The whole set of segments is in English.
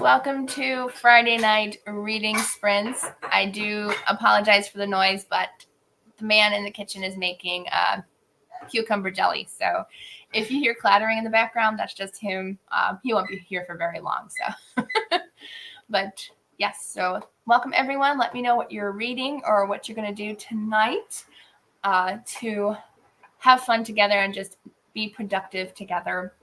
Welcome to Friday night reading sprints. I do apologize for the noise, but the man in the kitchen is making cucumber jelly. So if you hear clattering in the background, that's just him. He won't be here for very long. So, but yes, so welcome everyone. Let me know what you're reading or what you're going to do tonight to have fun together and just be productive together.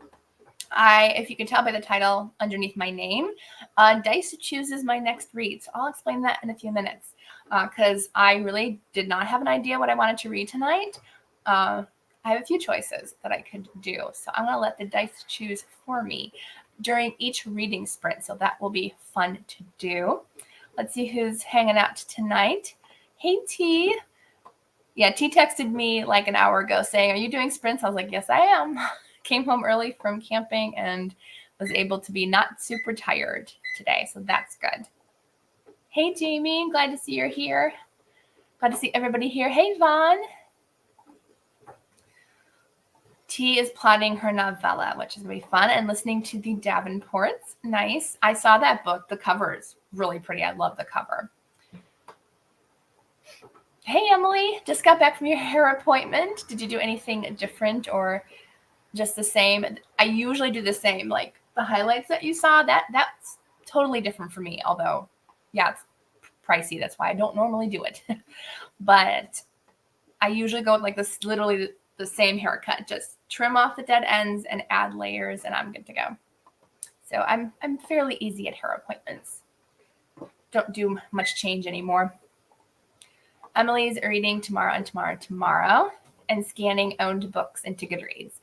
If you can tell by the title underneath my name, Dice chooses my next read. So I'll explain that in a few minutes because I really did not have an idea what I wanted to read tonight. I have a few choices that I could do. So I'm going to let the dice choose for me during each reading sprint. So that will be fun to do. Let's see who's hanging out tonight. Hey, T. Yeah, T texted me like an hour ago saying, "Are you doing sprints?" I was like, "Yes, I am." Came home early from camping and was able to be not super tired today. So that's good. Hey, Jamie. Glad to see you're here. Glad to see everybody here. Hey, Vaughn. T is plotting her novella, which is going to be fun, and listening to the Davenports. Nice. I saw that book. The cover is really pretty. I love the cover. Hey, Emily. Just got back from your hair appointment. Did you do anything different or just the same? I usually do the same. Like the highlights that you saw, that's totally different for me. Although, yeah, it's pricey. That's why I don't normally do it. But I usually go with like this, literally the same haircut. Just trim off the dead ends and add layers, and I'm good to go. So I'm fairly easy at hair appointments. Don't do much change anymore. Emily's reading tomorrow and scanning owned books into Goodreads.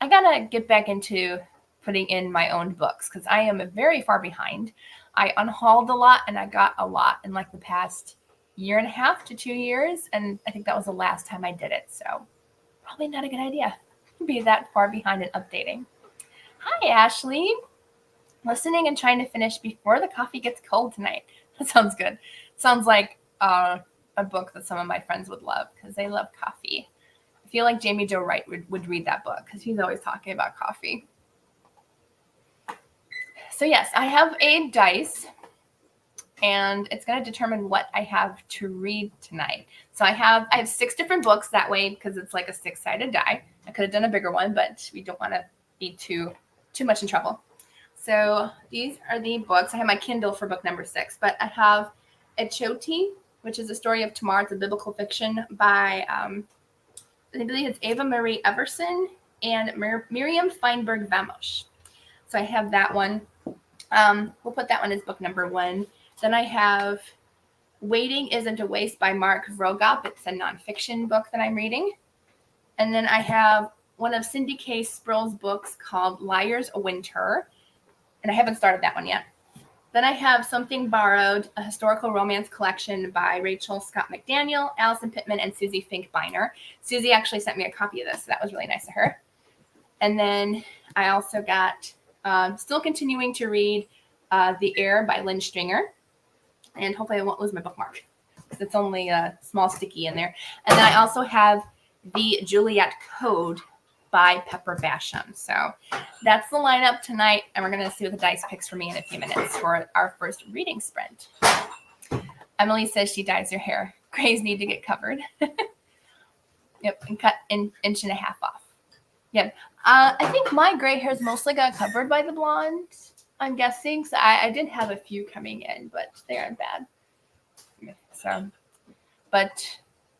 I gotta get back into putting in my own books because I am very far behind. I unhauled a lot and I got a lot in like the past 1.5 to 2 years. And I think that was the last time I did it. So probably not a good idea to be that far behind in updating. Hi, Ashley. Listening and trying to finish before the coffee gets cold tonight. That sounds good. Sounds like a book that some of my friends would love because they love coffee. I feel like Jamie Joe Wright would read that book because he's always talking about coffee. So yes, I have a dice and it's going to determine what I have to read tonight. So I have 6 different books that way because it's like a 6-sided die. I could have done a bigger one, but we don't want to be too much in trouble. So these are the books. I have my Kindle for book number 6, but I have Echoti, which is a story of Tamar. It's a biblical fiction by I believe it's Ava Marie Everson and Miriam Feinberg Vamos. So I have that one. We'll put that one as book number 1. Then I have Waiting Isn't a Waste by Mark Vroegop. It's a nonfiction book that I'm reading. And then I have one of Cindy K. Sproul's books called Liar's Winter. And I haven't started that one yet. Then I have Something Borrowed, a historical romance collection by Rachel Scott McDaniel, Allison Pittman, and Susie Fink Biner. Susie actually sent me a copy of this, so that was really nice of her. And then I also got, still continuing to read The Air by Lynn Stringer. And hopefully I won't lose my bookmark because it's only a small sticky in there. And then I also have The Juliet Code by Pepper Basham. So that's the lineup tonight, and we're going to see what the dice picks for me in a few minutes for our first reading sprint. Emily says she dyes her hair. Grays need to get covered. Yep, and cut an 1.5 inches off. Yep. I think my gray hairs mostly got covered by the blonde, I'm guessing. So I did have a few coming in, but they aren't bad. So, but,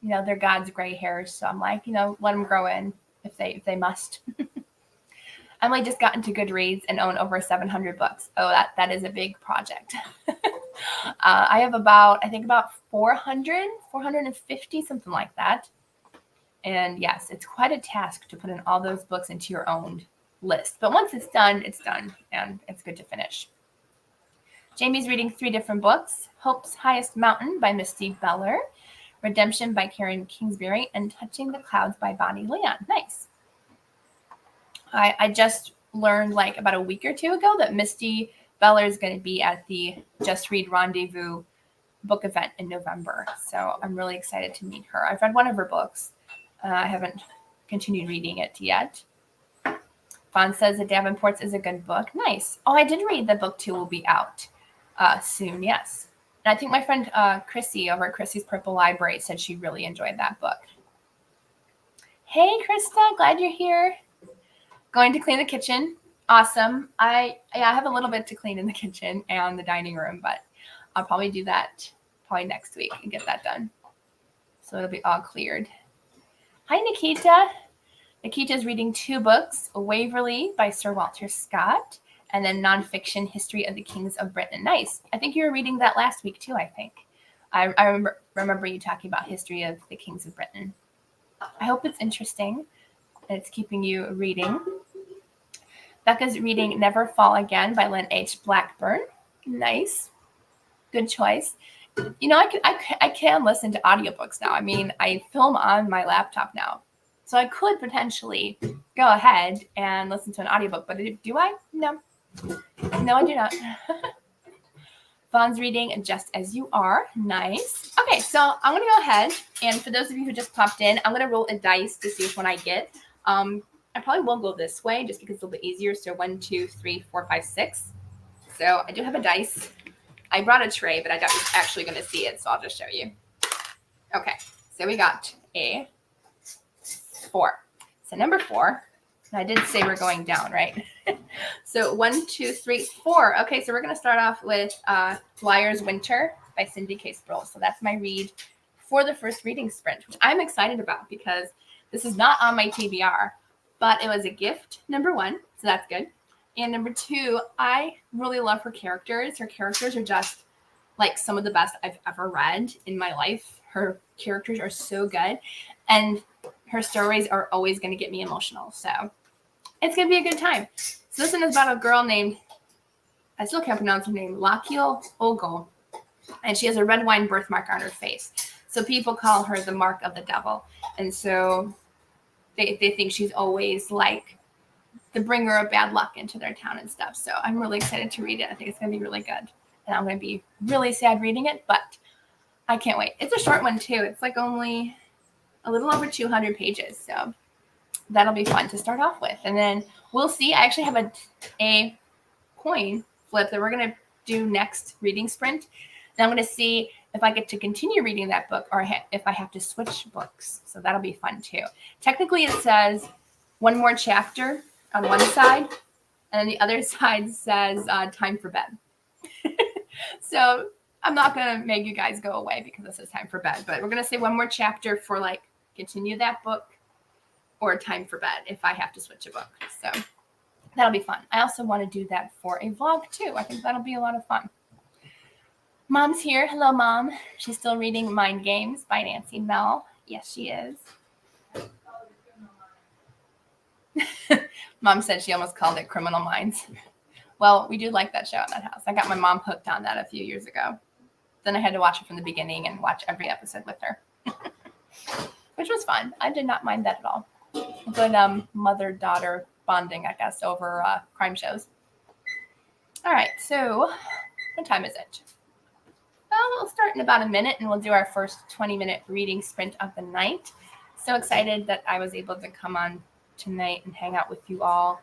you know, they're God's gray hairs. So I'm like, you know, let them grow in. If they must. Emily just got into Goodreads and own over 700 books. Oh, that is a big project. I have about 450, something like that. And yes, it's quite a task to put in all those books into your own list. But once it's done, and it's good to finish. Jamie's reading 3 different books. Hope's Highest Mountain by Misty Beller, Redemption by Karen Kingsbury, and Touching the Clouds by Bonnie Leon. Nice. I just learned like about a week or 2 ago that Misty Beller is going to be at the Just Read Rendezvous book event in November. So I'm really excited to meet her. I've read one of her books. I haven't continued reading it yet. Fawn says that Davenport's is a good book. Nice. Oh, I did read the book 2 will be out soon, yes. And I think my friend Chrissy over at Chrissy's Purple Library said she really enjoyed that book. Hey, Krista, glad you're here. Going to clean the kitchen. Awesome. I have a little bit to clean in the kitchen and the dining room, but I'll probably do that probably next week and get that done. So it'll be all cleared. Hi, Nikita. Nikita's reading 2 books, Waverley by Sir Walter Scott, and then nonfiction History of the Kings of Britain. Nice. I think you were reading that last week too, I think. I remember you talking about History of the Kings of Britain. I hope it's interesting and it's keeping you reading. Becca's reading Never Fall Again by Lynn H. Blackburn. Nice. Good choice. You know, I can listen to audiobooks now. I mean, I film on my laptop now. So I could potentially go ahead and listen to an audiobook, but do I? No. No, I do not. Fawn's reading Just As You Are. Nice. Okay, so I'm going to go ahead, and for those of you who just popped in, I'm going to roll a dice to see which one I get. I probably will go this way just because it's a little bit easier. So 1, 2, 3, 4, 5, 6. So I do have a dice. I brought a tray, but I doubt you're actually going to see it, so I'll just show you. Okay, so we got a 4. So number 4, and I did say we're going down, right? So 1, 2, 3, 4. Okay, so we're going to start off with Liar's Winter by Cindy K. Sproul. So that's my read for the first reading sprint, which I'm excited about because this is not on my TBR, but it was a gift, number 1, so that's good. And number 2, I really love her characters. Her characters are just like some of the best I've ever read in my life. Her characters are so good, and her stories are always going to get me emotional. So it's going to be a good time. So this one is about a girl named, I still can't pronounce her name, Lakiel Ogle, and she has a red wine birthmark on her face. So people call her the mark of the devil. And so they think she's always like the bringer of bad luck into their town and stuff. So I'm really excited to read it. I think it's going to be really good. And I'm going to be really sad reading it, but I can't wait. It's a short one too. It's like only a little over 200 pages. So that'll be fun to start off with. And then we'll see. I actually have a coin flip that we're going to do next reading sprint. And I'm going to see if I get to continue reading that book or if I have to switch books. So that'll be fun too. Technically, it says one more chapter on one side, and then the other side says time for bed. So I'm not going to make you guys go away because this is time for bed, but we're going to say one more chapter for like continue that book or time for bed if I have to switch a book. So that'll be fun. I also want to do that for a vlog too. I think that'll be a lot of fun. Mom's here. Hello, Mom. She's still reading Mind Games by Nancy Mel. Yes, she is. Mom said she almost called it Criminal Minds. Well, we do like that show in that house. I got my mom hooked on that a few years ago. Then I had to watch it from the beginning and watch every episode with her, which was fun. I did not mind that at all. Good mother-daughter bonding, I guess, over crime shows. All right, so what time is it? Well, we'll start in about a minute, and we'll do our first 20-minute reading sprint of the night. So excited that I was able to come on tonight and hang out with you all.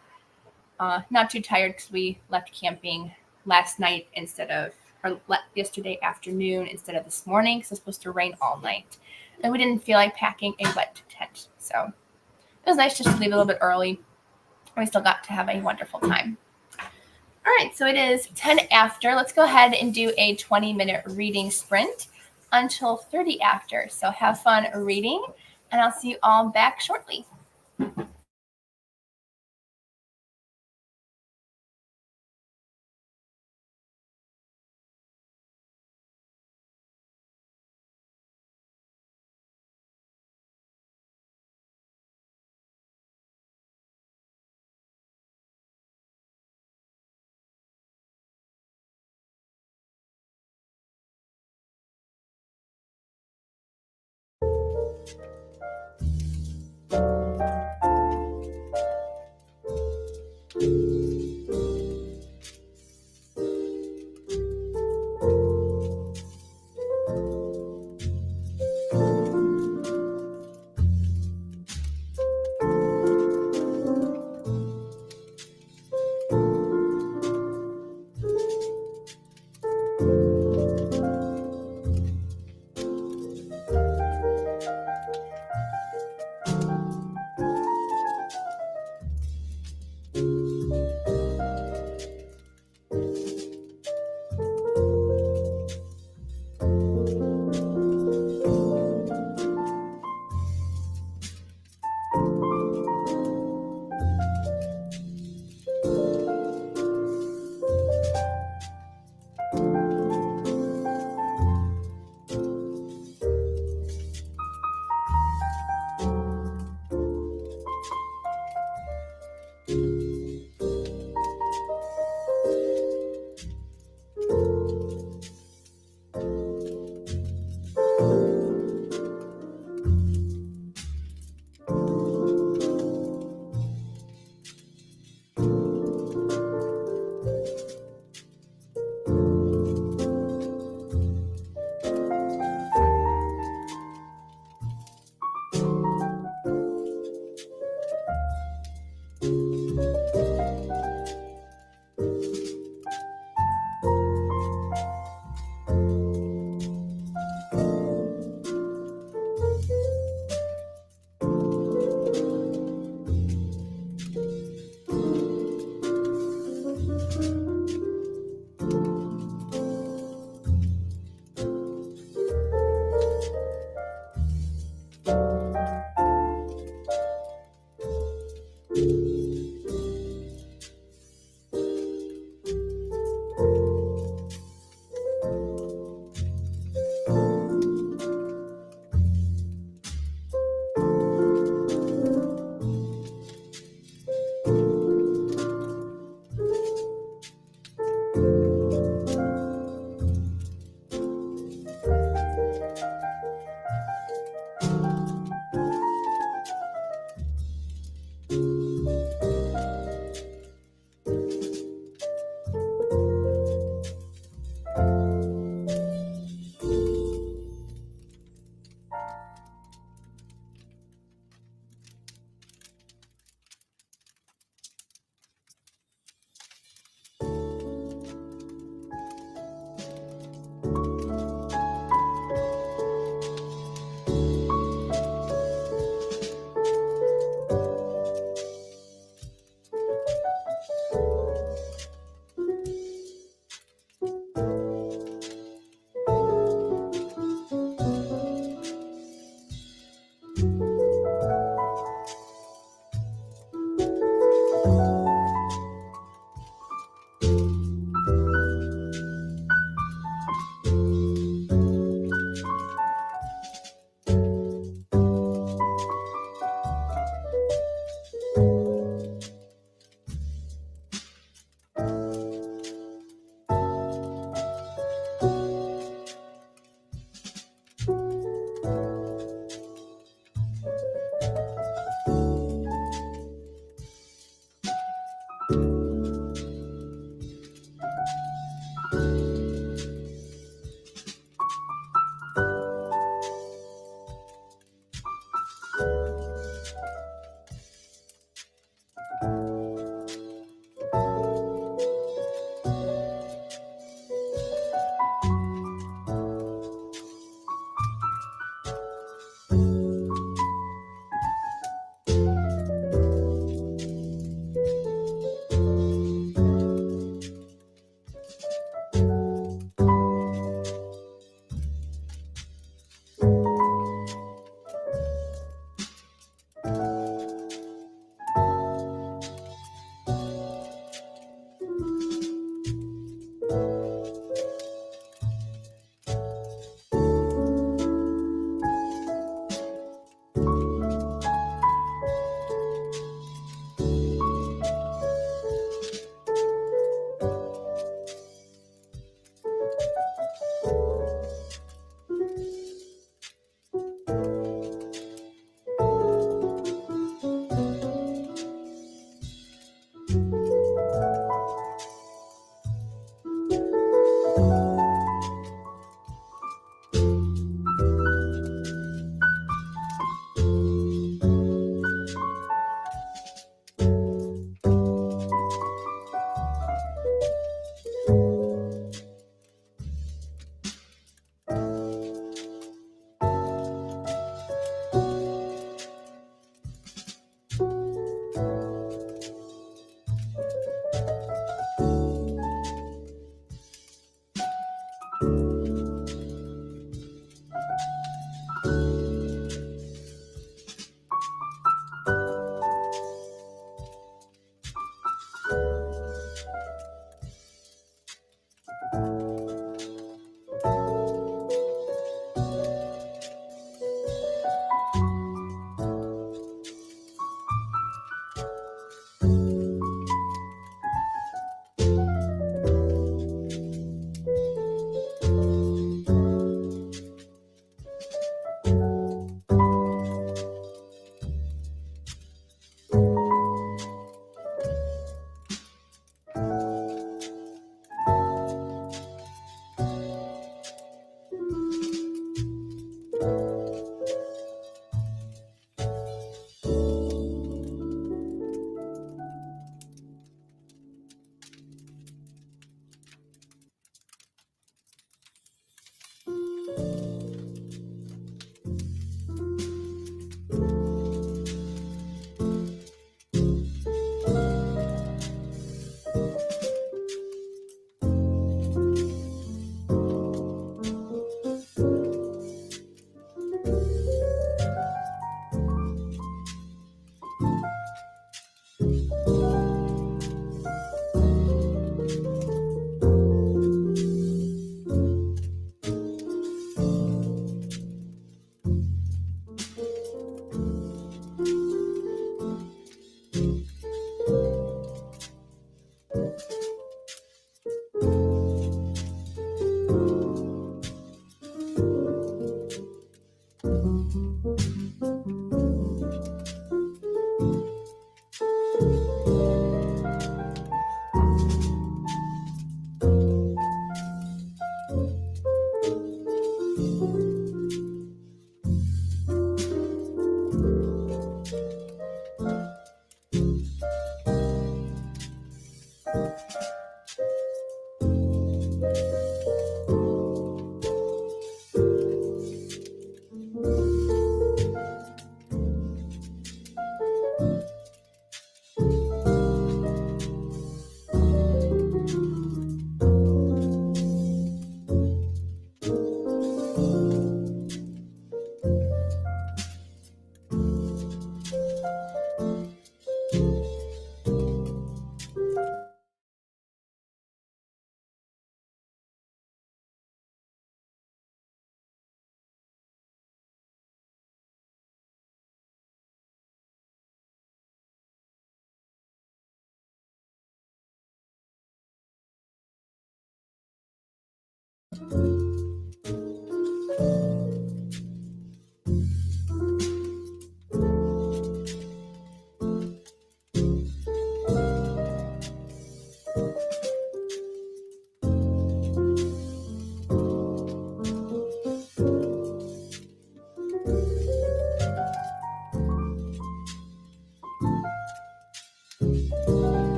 Not too tired because we left camping last night yesterday afternoon instead of this morning because it's supposed to rain all night. And we didn't feel like packing a wet tent. So it was nice just to leave a little bit early. And we still got to have a wonderful time. All right, so it is 10 after. Let's go ahead and do a 20-minute reading sprint until 30 after. So have fun reading, and I'll see you all back shortly.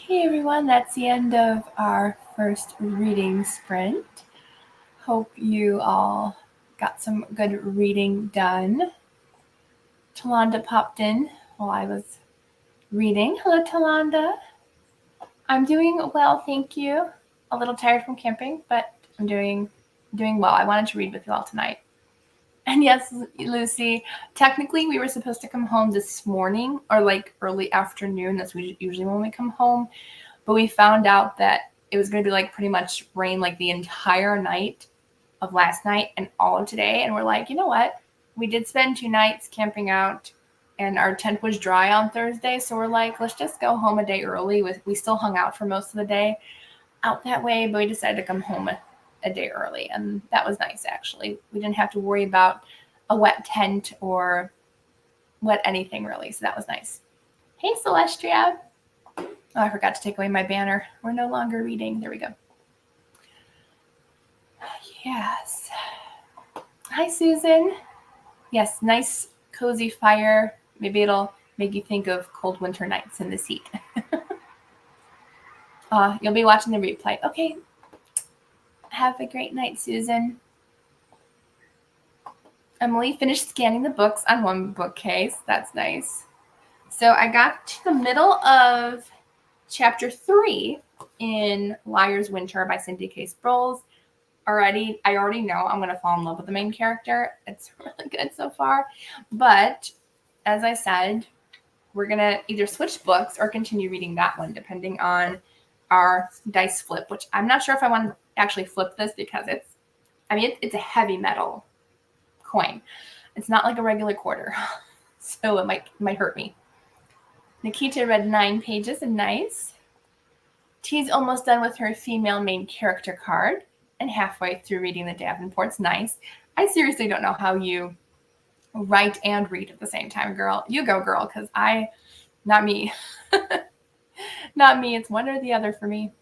Hey everyone, that's the end of our first reading sprint. Hope you all got some good reading done. Talonda popped in while I was reading. Hello, Talonda. I'm doing well, thank you. A little tired from camping, but I'm doing well. I wanted to read with you all tonight. And yes, Lucy, technically we were supposed to come home this morning or like early afternoon. That's usually when we come home. But we found out that it was going to be like pretty much rain like the entire night of last night and all of today. And we're like, you know what? We did spend 2 nights camping out and our tent was dry on Thursday. So we're like, let's just go home a day early. We still hung out for most of the day out that way, but we decided to come home a day early. And that was nice, actually. We didn't have to worry about a wet tent or wet anything really. So that was nice. Hey, Celestia. Oh, I forgot to take away my banner. We're no longer reading. There we go. Yes. Hi, Susan. Yes, nice cozy fire. Maybe it'll make you think of cold winter nights in this heat. You'll be watching the replay. Okay. Have a great night, Susan. Emily finished scanning the books on one bookcase. That's nice. So I got to the middle of chapter 3 in Liar's Winter by Cindy K. Sproles. I already know I'm going to fall in love with the main character. It's really good so far. But as I said, we're going to either switch books or continue reading that one, depending on our dice flip, which I'm not sure if I want to actually flip this because it's a heavy metal coin. It's not like a regular quarter. So it might hurt me. Nikita read 9 pages and nice. T's almost done with her female main character card and halfway through reading the Davenports. Nice. I seriously don't know how you write and read at the same time, girl. You go, girl, because not me. Not me. It's one or the other for me.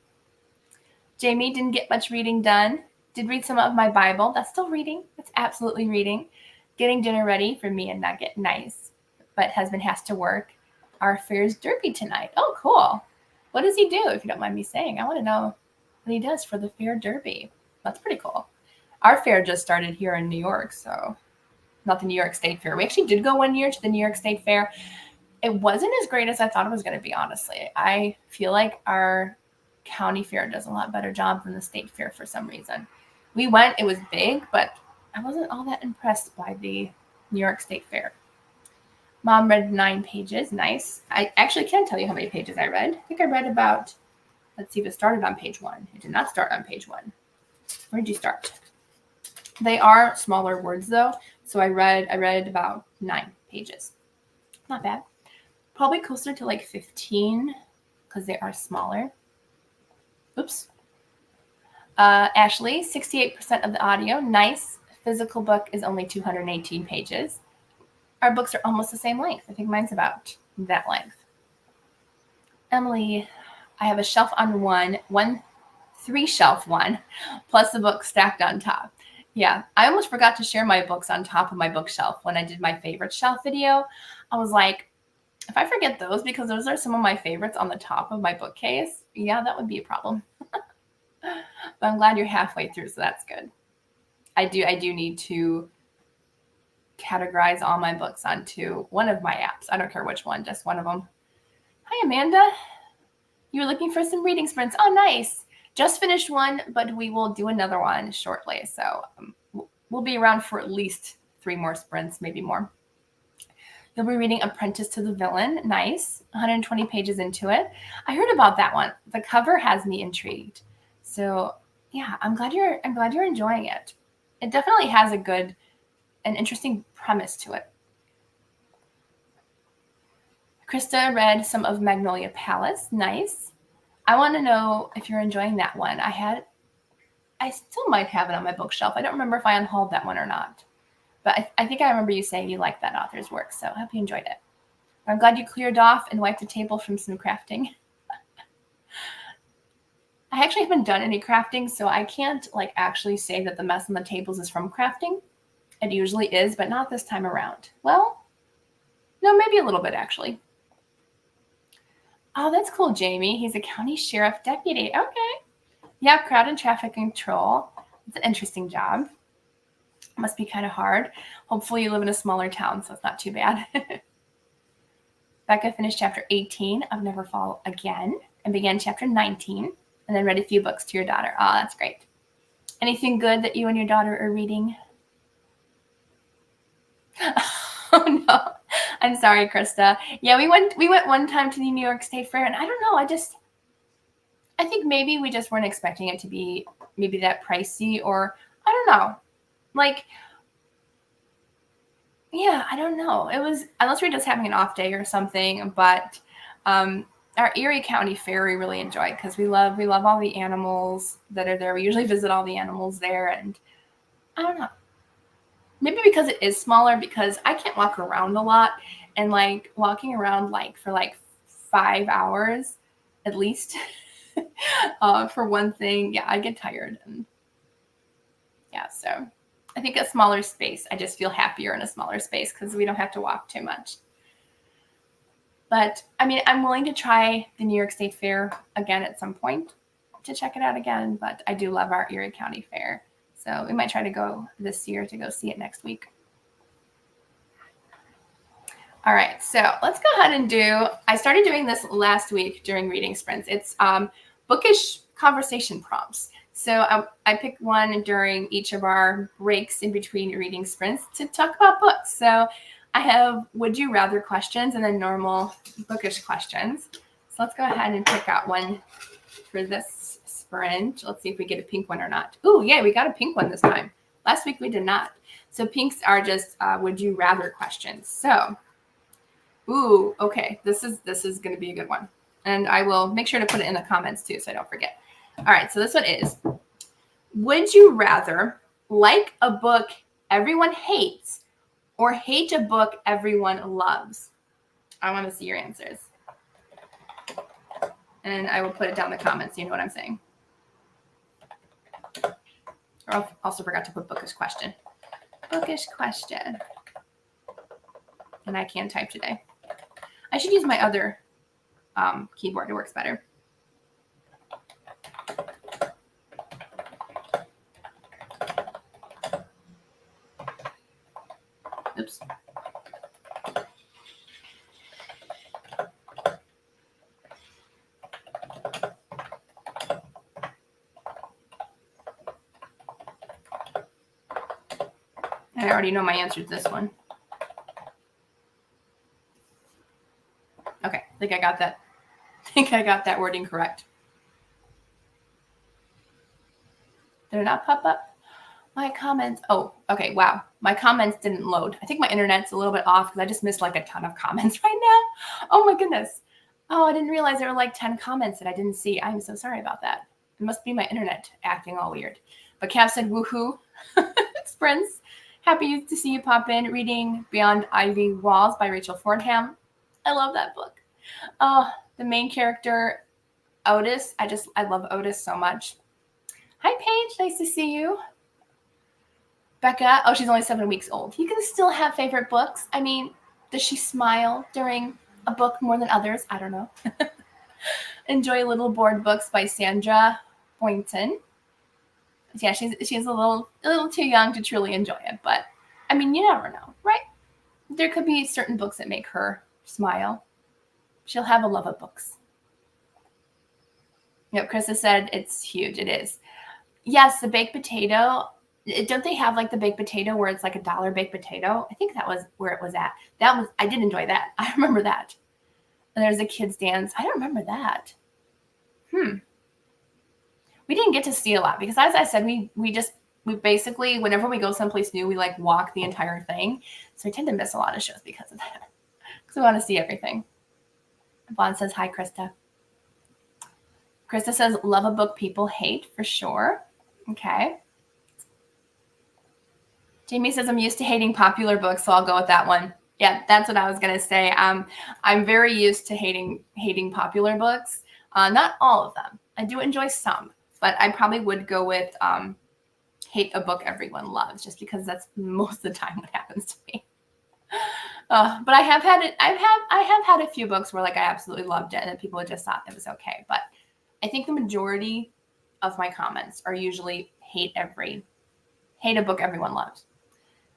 Jamie didn't get much reading done. Did read some of my Bible. That's still reading. It's absolutely reading. Getting dinner ready for me and Nugget. Nice. But husband has to work. Our fair's derby tonight. Oh, cool. What does he do, if you don't mind me saying? I want to know what he does for the fair derby. That's pretty cool. Our fair just started here in New York, so not the New York State Fair. We actually did go one year to the New York State Fair. It wasn't as great as I thought it was going to be, honestly. I feel like our county fair does a lot better job than the state fair for some reason. We went, it was big, but I wasn't all that impressed by the New York State Fair. Mom read 9 pages. Nice. I actually can't tell you how many pages I read. I think I read about, let's see if it started on page 1. It did not start on page 1. Where did you start? They are smaller words though. So I read about 9 pages. Not bad. Probably closer to like 15 because they are smaller. Oops. Ashley, 68% of the audio. Nice. Physical book is only 218 pages. Our books are almost the same length. I think mine's about that length. Emily, I have a shelf on one 3-shelf one, plus the book stacked on top. Yeah, I almost forgot to share my books on top of my bookshelf when I did my favorite shelf video. I was like, if I forget those, because those are some of my favorites on the top of my bookcase, yeah, that would be a problem. But I'm glad you're halfway through, so that's good. I do need to categorize all my books onto one of my apps. I don't care which one, just one of them. Hi, Amanda. You were looking for some reading sprints. Oh, nice. Just finished one, but we will do another one shortly. So we'll be around for at least 3 more sprints, maybe more. You'll be reading Apprentice to the Villain. Nice. 120 pages into it. I heard about that one. The cover has me intrigued. So yeah, I'm glad you're enjoying it. It definitely has an interesting premise to it. Krista read some of Magnolia Palace. Nice. I want to know if you're enjoying that one. I still might have it on my bookshelf. I don't remember if I unhauled that one or not. But I think I remember you saying you liked that author's work, so I hope you enjoyed it. I'm glad you cleared off and wiped the table from some crafting. I actually haven't done any crafting, so I can't actually say that the mess on the tables is from crafting. It usually is, but not this time around. Well, no, maybe a little bit actually. Oh, that's cool, Jamie. He's a county sheriff deputy. Okay. Yeah, crowd and traffic control. It's an interesting job. Must be kind of hard. Hopefully you live in a smaller town, so it's not too bad. Becca finished chapter 18 of Never Fall Again and began chapter 19 and then read a few books to your daughter. Oh, that's great. Anything good that you and your daughter are reading? Oh no. I'm sorry, Krista. Yeah, we went one time to the New York State Fair, and I don't know, I think maybe we just weren't expecting it to be maybe that pricey, or I don't know. Like, yeah, I don't know. It was, unless we're just having an off day or something, but our Erie County Fair we really enjoyed because we love all the animals that are there. We usually visit all the animals there, and I don't know. Maybe because it is smaller, because I can't walk around a lot, and like walking around like for like 5 hours at least for one thing, yeah, I get tired. And yeah, so I think a smaller space, I just feel happier in a smaller space because we don't have to walk too much. But I mean, I'm willing to try the New York State Fair again at some point to check it out again, but I do love our Erie County Fair. So we might try to go this year to go see it next week. All right, so let's go ahead and I started doing this last week during reading sprints. It's bookish conversation prompts. So I picked one during each of our breaks in between reading sprints to talk about books. So I have would you rather questions and then normal bookish questions. So let's go ahead and pick out one for this sprint. Let's see if we get a pink one or not. Ooh, yeah, we got a pink one this time. Last week we did not. So pinks are just would you rather questions. So, ooh, okay, this is going to be a good one. And I will make sure to put it in the comments too so I don't forget. All right, so this one is, would you rather like a book everyone hates or hate a book everyone loves? I want to see your answers. And I will put it down in the comments so you know what I'm saying. I also forgot to put bookish question. Bookish question. And I can't type today. I should use my other keyboard. It works better. Oops. I already know my answer to this one. Okay, I think I got that. I think I got that wording correct. Did it not pop up? My comments. Oh, okay. Wow. My comments didn't load. I think my internet's a little bit off because I just missed like a ton of comments right now. Oh my goodness. Oh, I didn't realize there were like 10 comments that I didn't see. I'm so sorry about that. It must be my internet acting all weird. But Cav said, woohoo. Sprints. Happy to see you pop in. Reading Beyond Ivy Walls by Rachel Fordham. I love that book. Oh, the main character, Otis. I love Otis so much. Hi, Paige. Nice to see you. Becca, oh, she's only 7 weeks old. You can still have favorite books. I mean, does she smile during a book more than others? I don't know. Enjoy Little Board Books by Sandra Boynton. Yeah, she's a little too young to truly enjoy it, but I mean, you never know, right? There could be certain books that make her smile. She'll have a love of books. Yep, Krista said it's huge. It is. Yes, the baked potato. Don't they have like the baked potato where it's like $1 baked potato? I think that was where it was at. I did enjoy that. I remember that. And there's a kids dance. I don't remember that. We didn't get to see a lot because, as I said, we basically, whenever we go someplace new, we like walk the entire thing. So I tend to miss a lot of shows because of that. Because we want to see everything. Vaughn says, hi, Krista. Krista says, love a book people hate, for sure. Okay. Jamie says, I'm used to hating popular books, so I'll go with that one. Yeah, that's what I was going to say. I'm very used to hating popular books. Not all of them. I do enjoy some, but I probably would go with hate a book everyone loves, just because that's most of the time what happens to me. But I have had it. I have had a few books where like I absolutely loved it, and then people just thought it was okay. But I think the majority of my comments are usually hate a book everyone loves.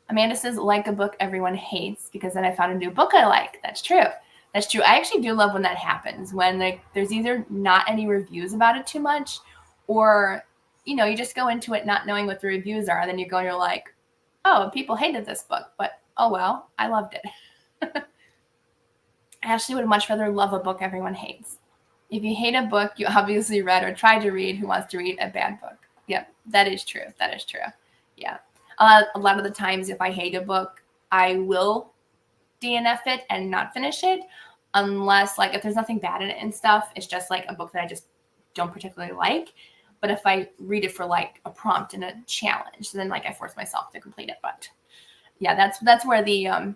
Amanda says, like a book everyone hates, because then I found a new book I like. That's true. That's true. I actually do love when that happens, when like there's either not any reviews about it too much, or you just go into it not knowing what the reviews are, and then you go and you're like, oh, people hated this book, but oh well, I loved it. I actually would much rather love a book everyone hates. If you hate a book you obviously read or tried to read, who wants to read a bad book? Yep, that is true. That is true. Yeah. A lot of the times if I hate a book, I will DNF it and not finish it, unless like if there's nothing bad in it and stuff, it's just like a book that I just don't particularly like. But if I read it for like a prompt and a challenge, then like I force myself to complete it. But yeah, that's where the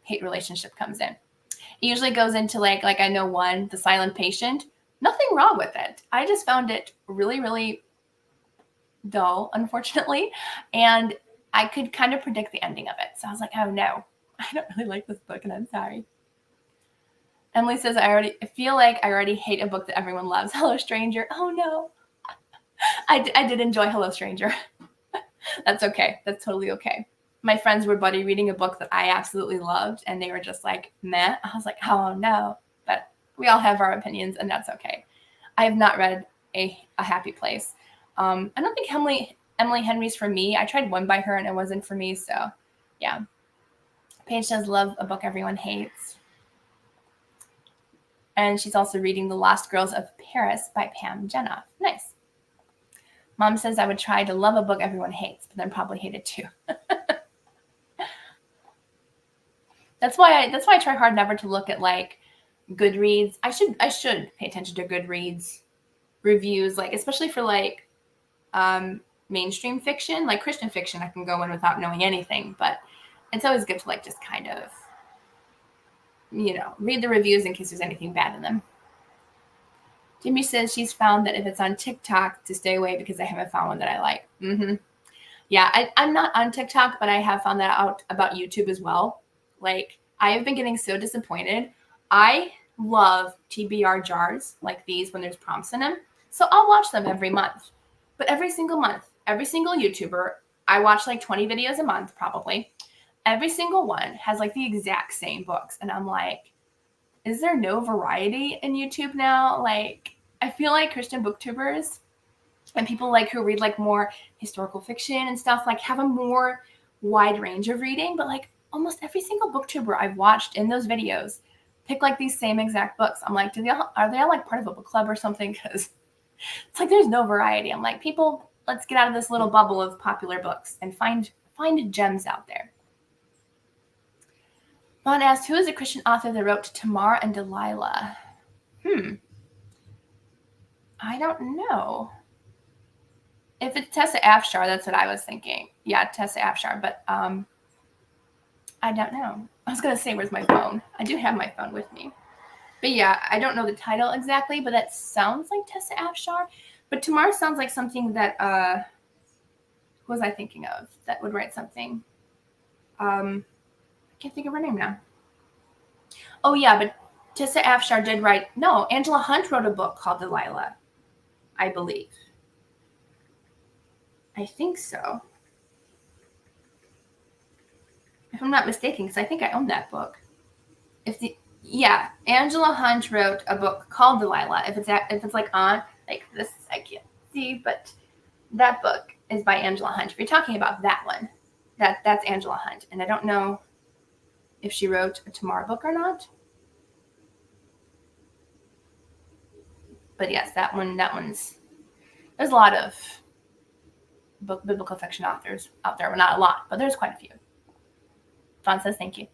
hate relationship comes in. It usually goes into like I know one, The Silent Patient. Nothing wrong with it. I just found it really, really dull, unfortunately, and I could kind of predict the ending of it. So I was like, oh no, I don't really like this book, and I'm sorry. Emily says, I feel like I already hate a book that everyone loves. Hello, Stranger. Oh no. I did enjoy Hello, Stranger. That's okay. That's totally okay. My friends were buddy reading a book that I absolutely loved, and they were just like, meh. I was like, oh no. But we all have our opinions, and that's okay. I have not read A Happy Place. I don't think Emily Henry's for me. I tried one by her, and it wasn't for me. So, yeah. Paige says, love a book everyone hates. And she's also reading The Lost Girls of Paris by Pam Jenoff. Nice. Mom says I would try to love a book everyone hates, but then probably hate it too. That's why I try hard never to look at like Goodreads. I should pay attention to Goodreads reviews, like especially for like mainstream fiction, like Christian fiction. I can go in without knowing anything, but it's always good to like just kind of read the reviews in case there's anything bad in them. Jimmy says she's found that if it's on TikTok to stay away because I haven't found one that I like. Yeah, I'm not on TikTok, but I have found that out about YouTube as well. Like, I have been getting so disappointed. I love TBR jars like these when there's prompts in them. So I'll watch them every month. But every single month, every single YouTuber, I watch like 20 videos a month probably. Every single one has like the exact same books. And I'm like, is there no variety in YouTube now? Like, I feel like Christian booktubers and people like who read like more historical fiction and stuff like have a more wide range of reading. But like almost every single booktuber I've watched in those videos pick like these same exact books. I'm like, are they all like part of a book club or something? Because it's like there's no variety. I'm like, people, let's get out of this little bubble of popular books and find gems out there. Vaughn asked, who is a Christian author that wrote Tamar and Delilah? I don't know. If it's Tessa Afshar, that's what I was thinking. Yeah, Tessa Afshar, but I don't know. I was going to say, where's my phone? I do have my phone with me. But yeah, I don't know the title exactly, but that sounds like Tessa Afshar. But Tamar sounds like something that, who was I thinking of that would write something? I can't think of her name now. Oh yeah, but Tessa Afshar did write, no, Angela Hunt wrote a book called Delilah, I believe. I think so. If I'm not mistaken, because I think I own that book. Angela Hunt wrote a book called Delilah. If it's like on like this, I can't see, but that book is by Angela Hunt. If you're talking about that one, that's Angela Hunt, and I don't know if she wrote a Tamar book or not. But yes, that one's. There's a lot of biblical fiction authors out there. Well, not a lot, but there's quite a few. Dawn says thank you.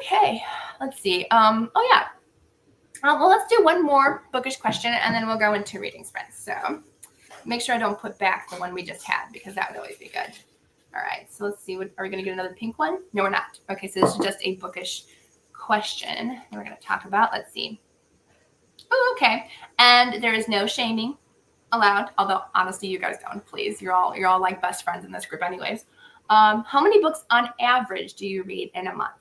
Okay, let's see. Well, let's do one more bookish question, and then we'll go into reading sprints. So make sure I don't put back the one we just had, because that would always be good. All right, so let's see. Are we going to get another pink one? No, we're not. Okay, so this is just a bookish question that we're going to talk about. Let's see. Oh, okay. And there is no shaming aloud, although honestly, you guys don't, please. You're all like best friends in this group anyways. How many books on average do you read in a month?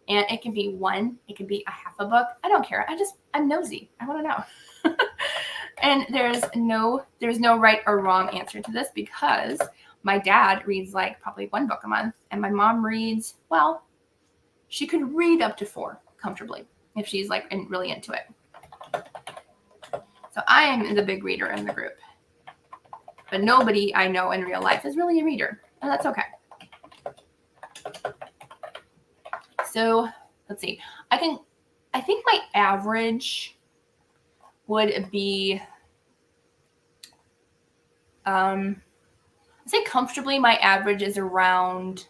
And it can be one, it can be a half a book. I don't care. I'm nosy. I want to know. And there's no right or wrong answer to this, because my dad reads like probably one book a month, and my mom reads, well, she could read up to 4 comfortably if she's like really into it. So I am the big reader in the group, but nobody I know in real life is really a reader, and that's okay. So let's see. I think my average would be, I'd say comfortably my average is around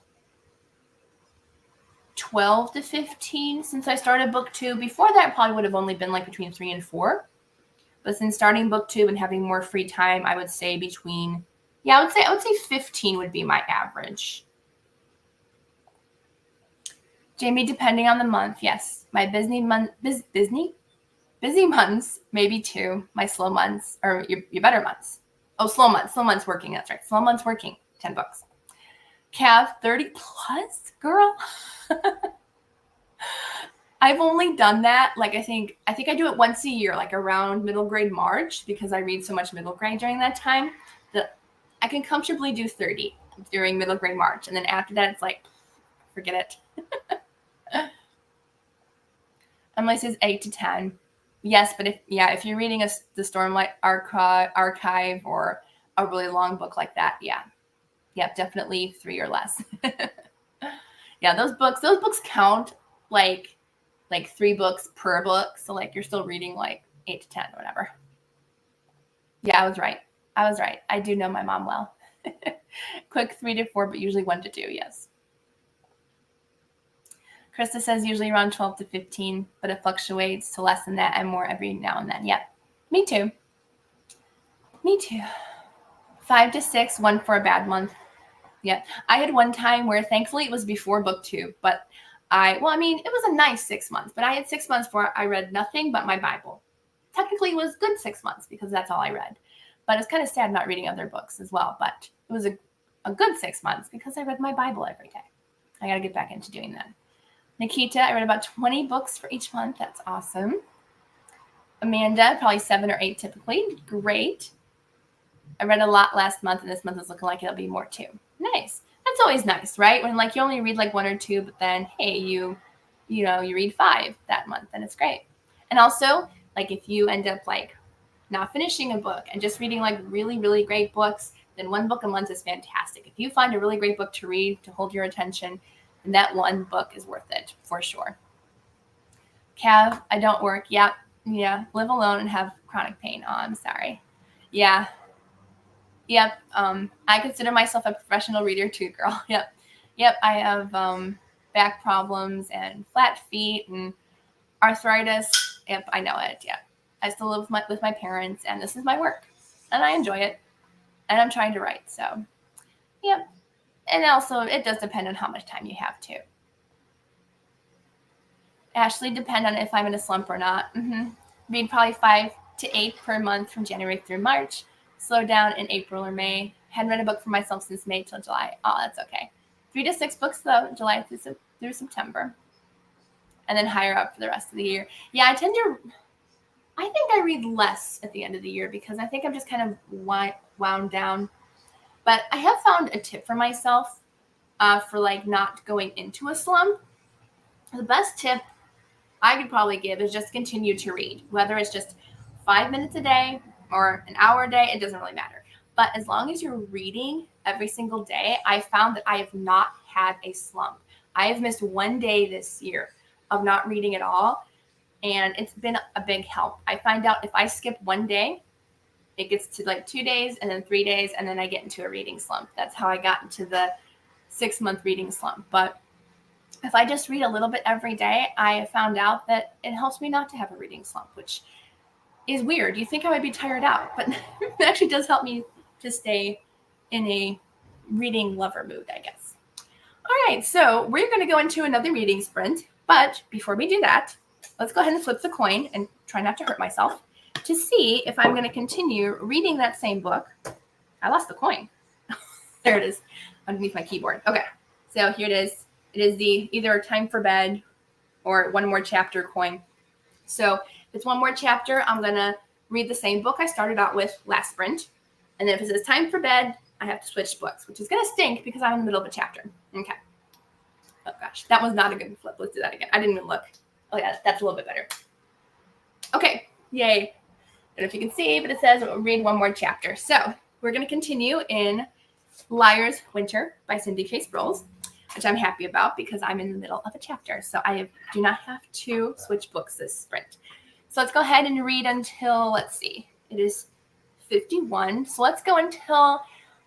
12 to 15 since I started book 2. Before that, probably would have only been like between 3 and 4. But since starting book 2 and having more free time, I would say between, I would say 15 would be my average. Jamie, depending on the month, yes. My busy months, maybe 2. My slow months, or your better months. Oh, slow months working, that's right. Slow months working, 10 books. Cav, 30 plus, girl. I've only done that, like, I think I do it once a year, like around middle grade March, because I read so much middle grade during that time that I can comfortably do 30 during middle grade March. And then after that, it's like, forget it. Emily says 8 to 10. Yes, but if you're reading the Stormlight Archive or a really long book like that, definitely 3 or less. Yeah, those books count like 3 books per book. So like you're still reading like 8 to 10 or whatever. Yeah, I was right. I do know my mom well. Quick 3 to 4, but usually 1 to 2. Yes. Krista says usually around 12 to 15, but it fluctuates to less than that and more every now and then. Yep. Me too. 5 to 6, 1 for a bad month. Yeah. I had one time where thankfully it was before book 2, but it was a nice 6 months, but I had 6 months where I read nothing but my Bible. Technically it was good 6 months because that's all I read, but it's kind of sad not reading other books as well. But it was a good 6 months because I read my Bible every day. I got to get back into doing that. Nikita, I read about 20 books for each month. That's awesome. Amanda, probably 7 or 8 typically. Great. I read a lot last month, and this month is looking like it'll be more too. Nice. That's always nice, right? When like you only read like 1 or 2, but then hey, you read 5 that month, and it's great. And also, like if you end up like not finishing a book and just reading like really, really great books, then 1 book a month is fantastic. If you find a really great book to read to hold your attention, then that 1 book is worth it for sure. Cav, I don't work. Yeah. Live alone and have chronic pain. Oh, I'm sorry. Yeah. Yep. I consider myself a professional reader too, girl. Yep. I have back problems and flat feet and arthritis. Yep, I know it. Yep. I still live with my parents, and this is my work, and I enjoy it, and I'm trying to write. So, yep. And also, it does depend on how much time you have too. Ashley, depend on if I'm in a slump or not. Read probably 5 to 8 per month from January through March. Slow down in April or May. Hadn't read a book for myself since May till July. Oh, that's okay. 3 to 6 books though, July through September. And then higher up for the rest of the year. Yeah, I think I read less at the end of the year because I think I'm just kind of wound down. But I have found a tip for myself for like not going into a slump. The best tip I could probably give is just continue to read, whether it's just 5 minutes a day or an hour a day, it doesn't really matter. But as long as you're reading every single day, I found that I have not had a slump. I have missed 1 day this year of not reading at all, and it's been a big help. I find out if I skip 1 day, it gets to like 2 days and then 3 days, and then I get into a reading slump. That's how I got into the 6-month reading slump. But if I just read a little bit every day, I found out that it helps me not to have a reading slump, which is weird. You think I might be tired out, but it actually does help me to stay in a reading lover mood, I guess. All right, so we're going to go into another reading sprint, but before we do that, let's go ahead and flip the coin and try not to hurt myself to see if I'm going to continue reading that same book. I lost the coin. There it is underneath my keyboard. Okay, so here it is. It is the either time for bed or one more chapter coin. So if it's one more chapter, I'm going to read the same book I started out with last sprint. And then if it says time for bed, I have to switch books, which is going to stink because I'm in the middle of a chapter. Okay. Oh, gosh. That was not a good flip. Let's do that again. I didn't even look. Oh, yeah. That's a little bit better. Okay. Yay. I don't know if you can see, but it says read one more chapter. So we're going to continue in Liar's Winter by Cindy K. Sproles, which I'm happy about because I'm in the middle of a chapter. So I do not have to switch books this sprint. So let's go ahead and read until, let's see, it is 51. So let's go until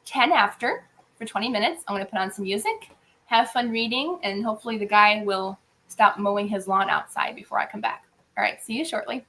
10 after for 20 minutes. I'm going to put on some music, have fun reading, and hopefully the guy will stop mowing his lawn outside before I come back. All right, see you shortly.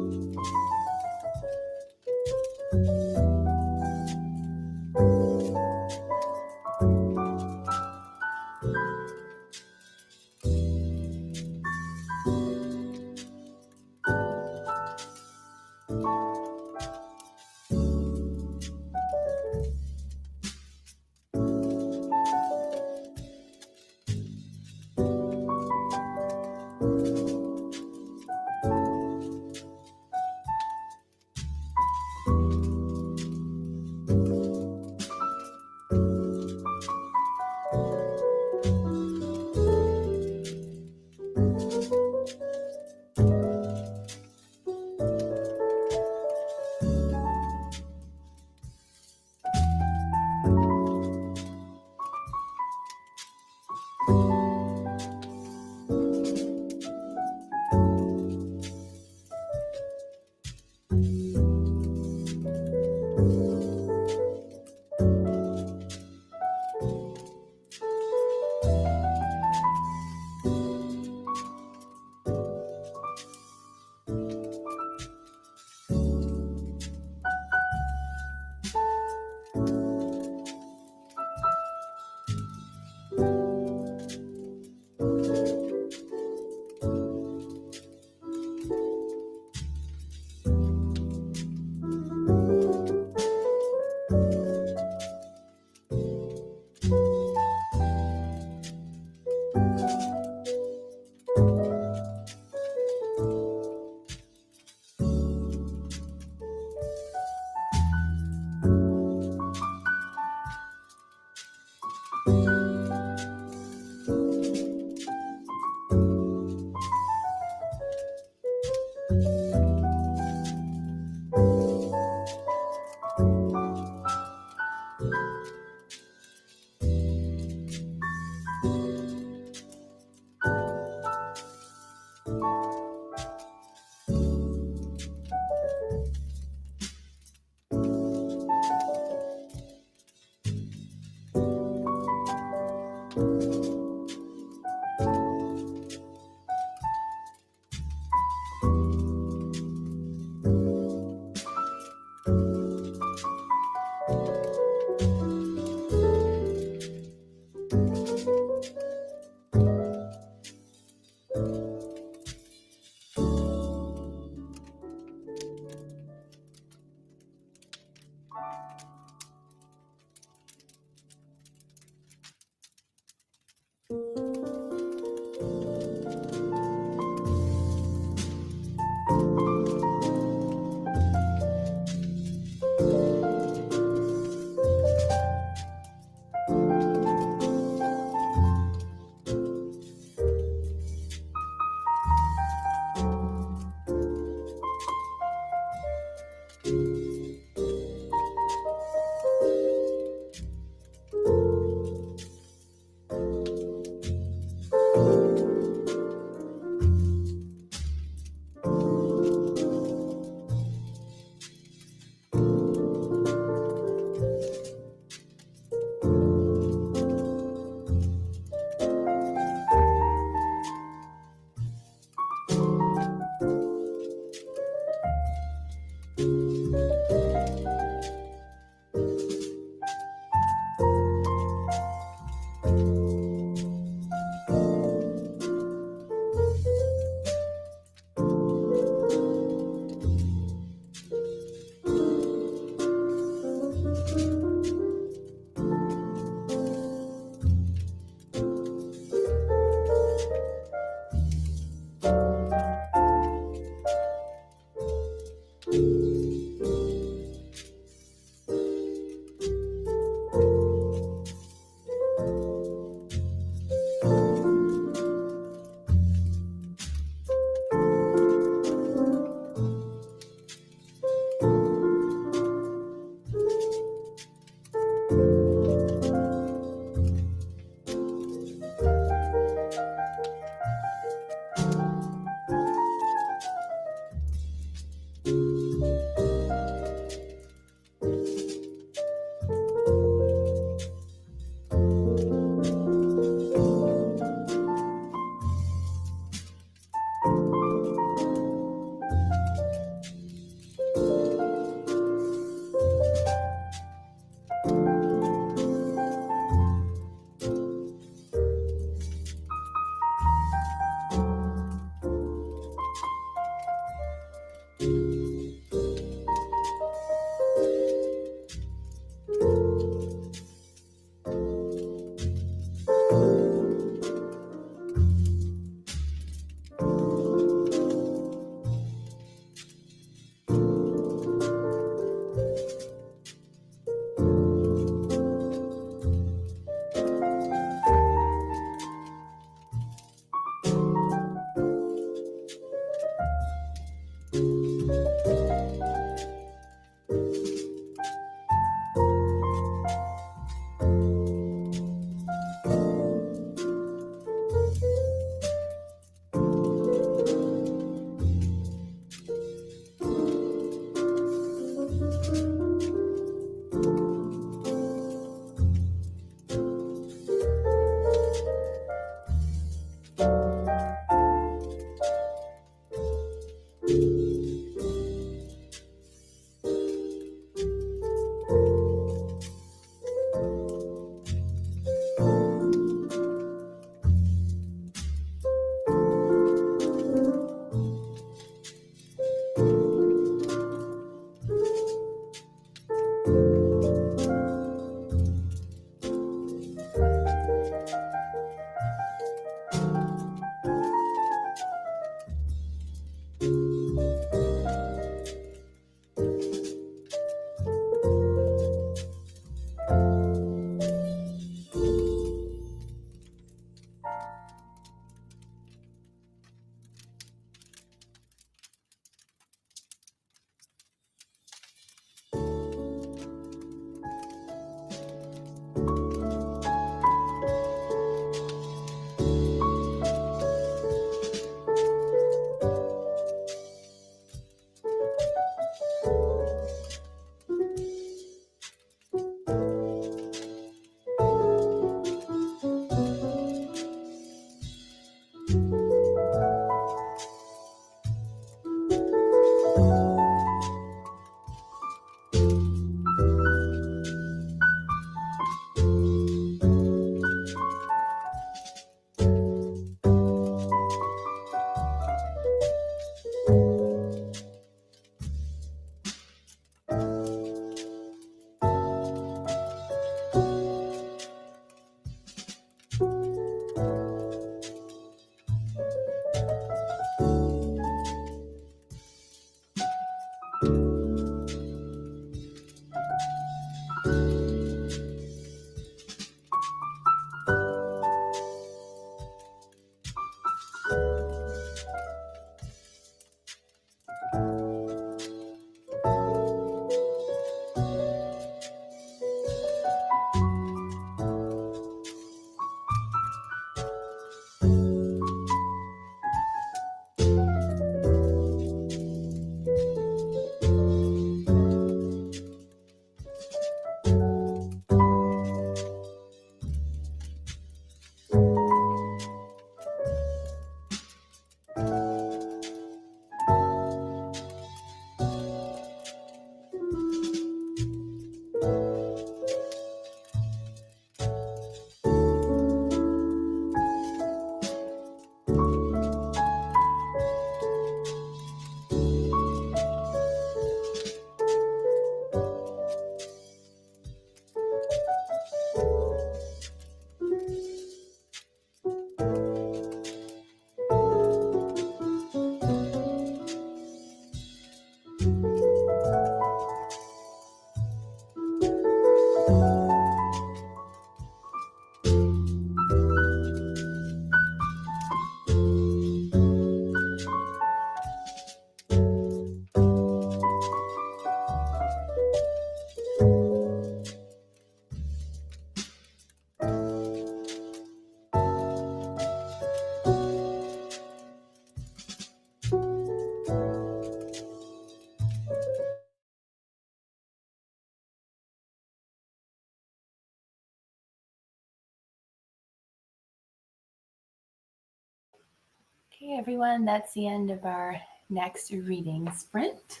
everyone. That's the end of our next reading sprint.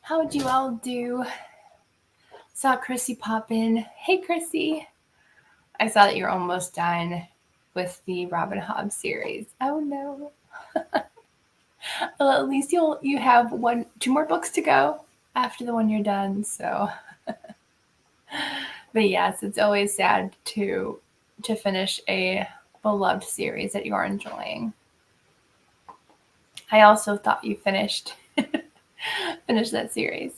How'd you all do? Saw Chrissy pop in. Hey, Chrissy. I saw that you're almost done with the Robin Hobb series. Oh no. Well, at least you have 2 more books to go after the one you're done. So, but yes, it's always sad to finish a beloved series that you are enjoying. I also thought you finished that series.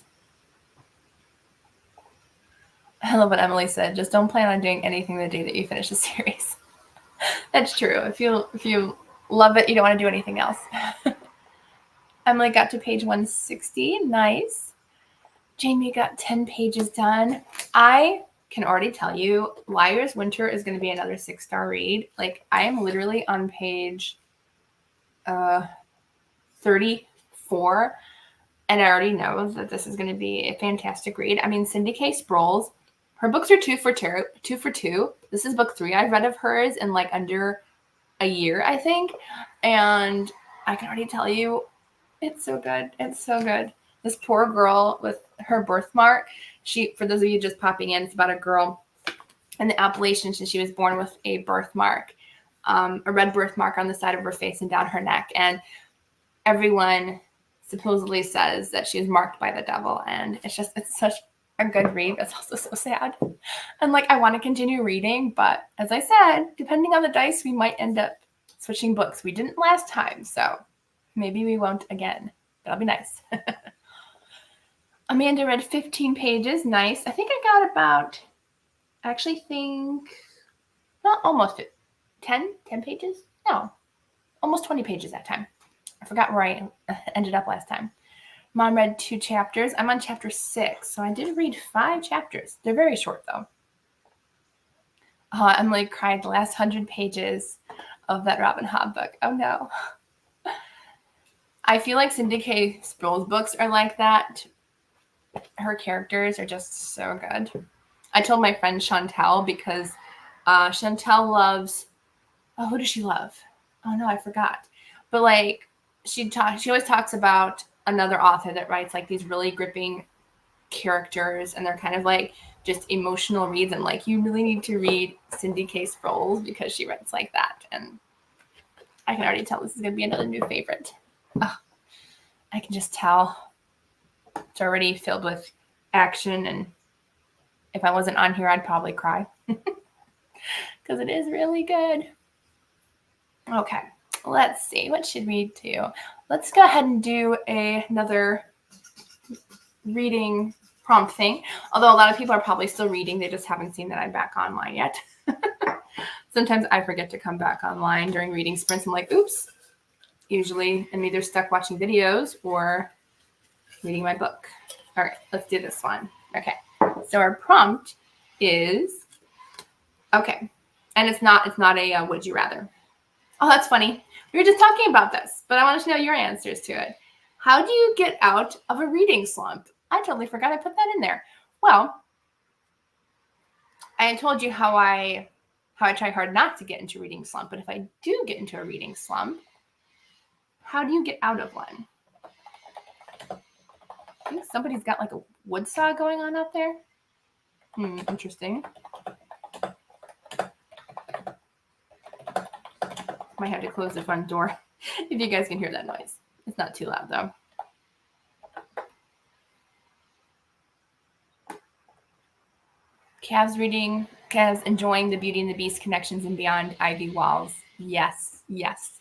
I love what Emily said. Just don't plan on doing anything the day that you finish the series. That's true. If you love it, you don't want to do anything else. Emily got to page 160. Nice. Jamie got 10 pages done. I can already tell you, Liar's Winter is going to be another 6-star read. Like, I am literally on page 34, and I already know that this is going to be a fantastic read. I mean, Cindy K. Sproles, her books are 2 for 2. This is book 3 I've read of hers in like under a year, I think. And I can already tell you, it's so good. It's so good. This poor girl with her birthmark. For those of you just popping in, it's about a girl in the Appalachians, and she was born with a birthmark, a red birthmark on the side of her face and down her neck. And everyone supposedly says that she was marked by the devil. And it's such a good read. It's also so sad. And like, I want to continue reading, but as I said, depending on the dice, we might end up switching books. We didn't last time, so maybe we won't again. That'll be nice. Amanda read 15 pages. Nice. I think I got about, not almost 10 pages? No, almost 20 pages that time. I forgot where I ended up last time. Mom read 2 chapters. I'm on chapter 6, so I did read 5 chapters. They're very short, though. Emily cried the last 100 pages of that Robin Hobb book. Oh, no. I feel like Cindy K. Sproles books are like that. Her characters are just so good. I told my friend Chantel, because Chantel loves, who does she love? Oh no, I forgot. But like, she always talks about another author that writes like these really gripping characters, and they're kind of like just emotional reads. And like, you really need to read Cindy K. Sproles because she writes like that. And I can already tell this is going to be another new favorite. Oh, I can just tell. It's already filled with action, and if I wasn't on here, I'd probably cry because it is really good. Okay, let's see. What should we do? Let's go ahead and do another reading prompt thing. Although a lot of people are probably still reading. They just haven't seen that I'm back online yet. Sometimes I forget to come back online during reading sprints. I'm like, oops. Usually I'm either stuck watching videos or reading my book. All right, let's do this one. Okay, so our prompt is, okay, and it's not a would you rather. Oh, that's funny. We were just talking about this, but I wanted to know your answers to it. How do you get out of a reading slump? I totally forgot I put that in there. Well, I told you how I try hard not to get into a reading slump, but if I do get into a reading slump, how do you get out of one? I think somebody's got like a wood saw going on out there. Interesting. Might have to close the front door if you guys can hear that noise. It's not too loud though. Kav's enjoying the Beauty and the Beast connections and Beyond Ivy Walls. Yes, yes.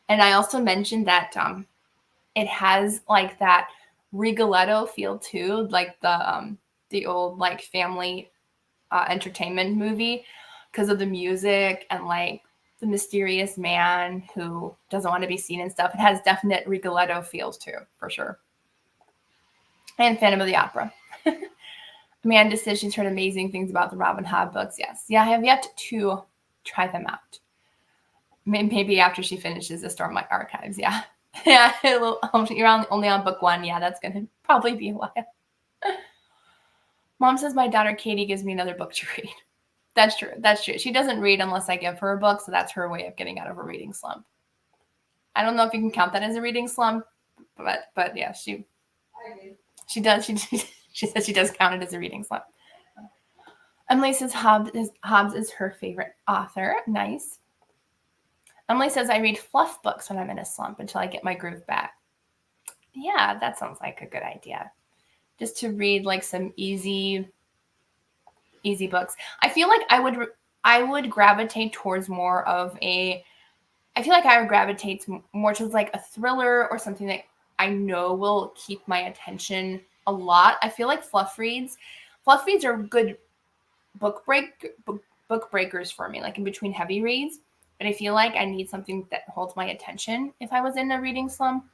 And I also mentioned that it has like that Rigoletto feel too, like the old like family entertainment movie, because of the music and like the mysterious man who doesn't want to be seen and stuff. It has definite Rigoletto feels too, for sure. And Phantom of the Opera. Amanda says she's heard amazing things about the Robin Hobb books. Yes. Yeah, I have yet to try them out. Maybe after she finishes the Stormlight Archives. Yeah. Yeah. You're only on book 1. Yeah, that's going to probably be a while. Mom says my daughter Katie gives me another book to read. That's true. That's true. She doesn't read unless I give her a book, so that's her way of getting out of a reading slump. I don't know if you can count that as a reading slump, but yeah, she does. She says she does count it as a reading slump. Emily says Hobbs is her favorite author. Nice. Emily says I read fluff books when I'm in a slump until I get my groove back. Yeah, that sounds like a good idea. Just to read like some easy books. I feel like I would gravitate towards more of a. I feel like I would gravitate more towards like a thriller or something that I know will keep my attention a lot. I feel like fluff reads are good book breakers for me, like in between heavy reads. But I feel like I need something that holds my attention if I was in a reading slump.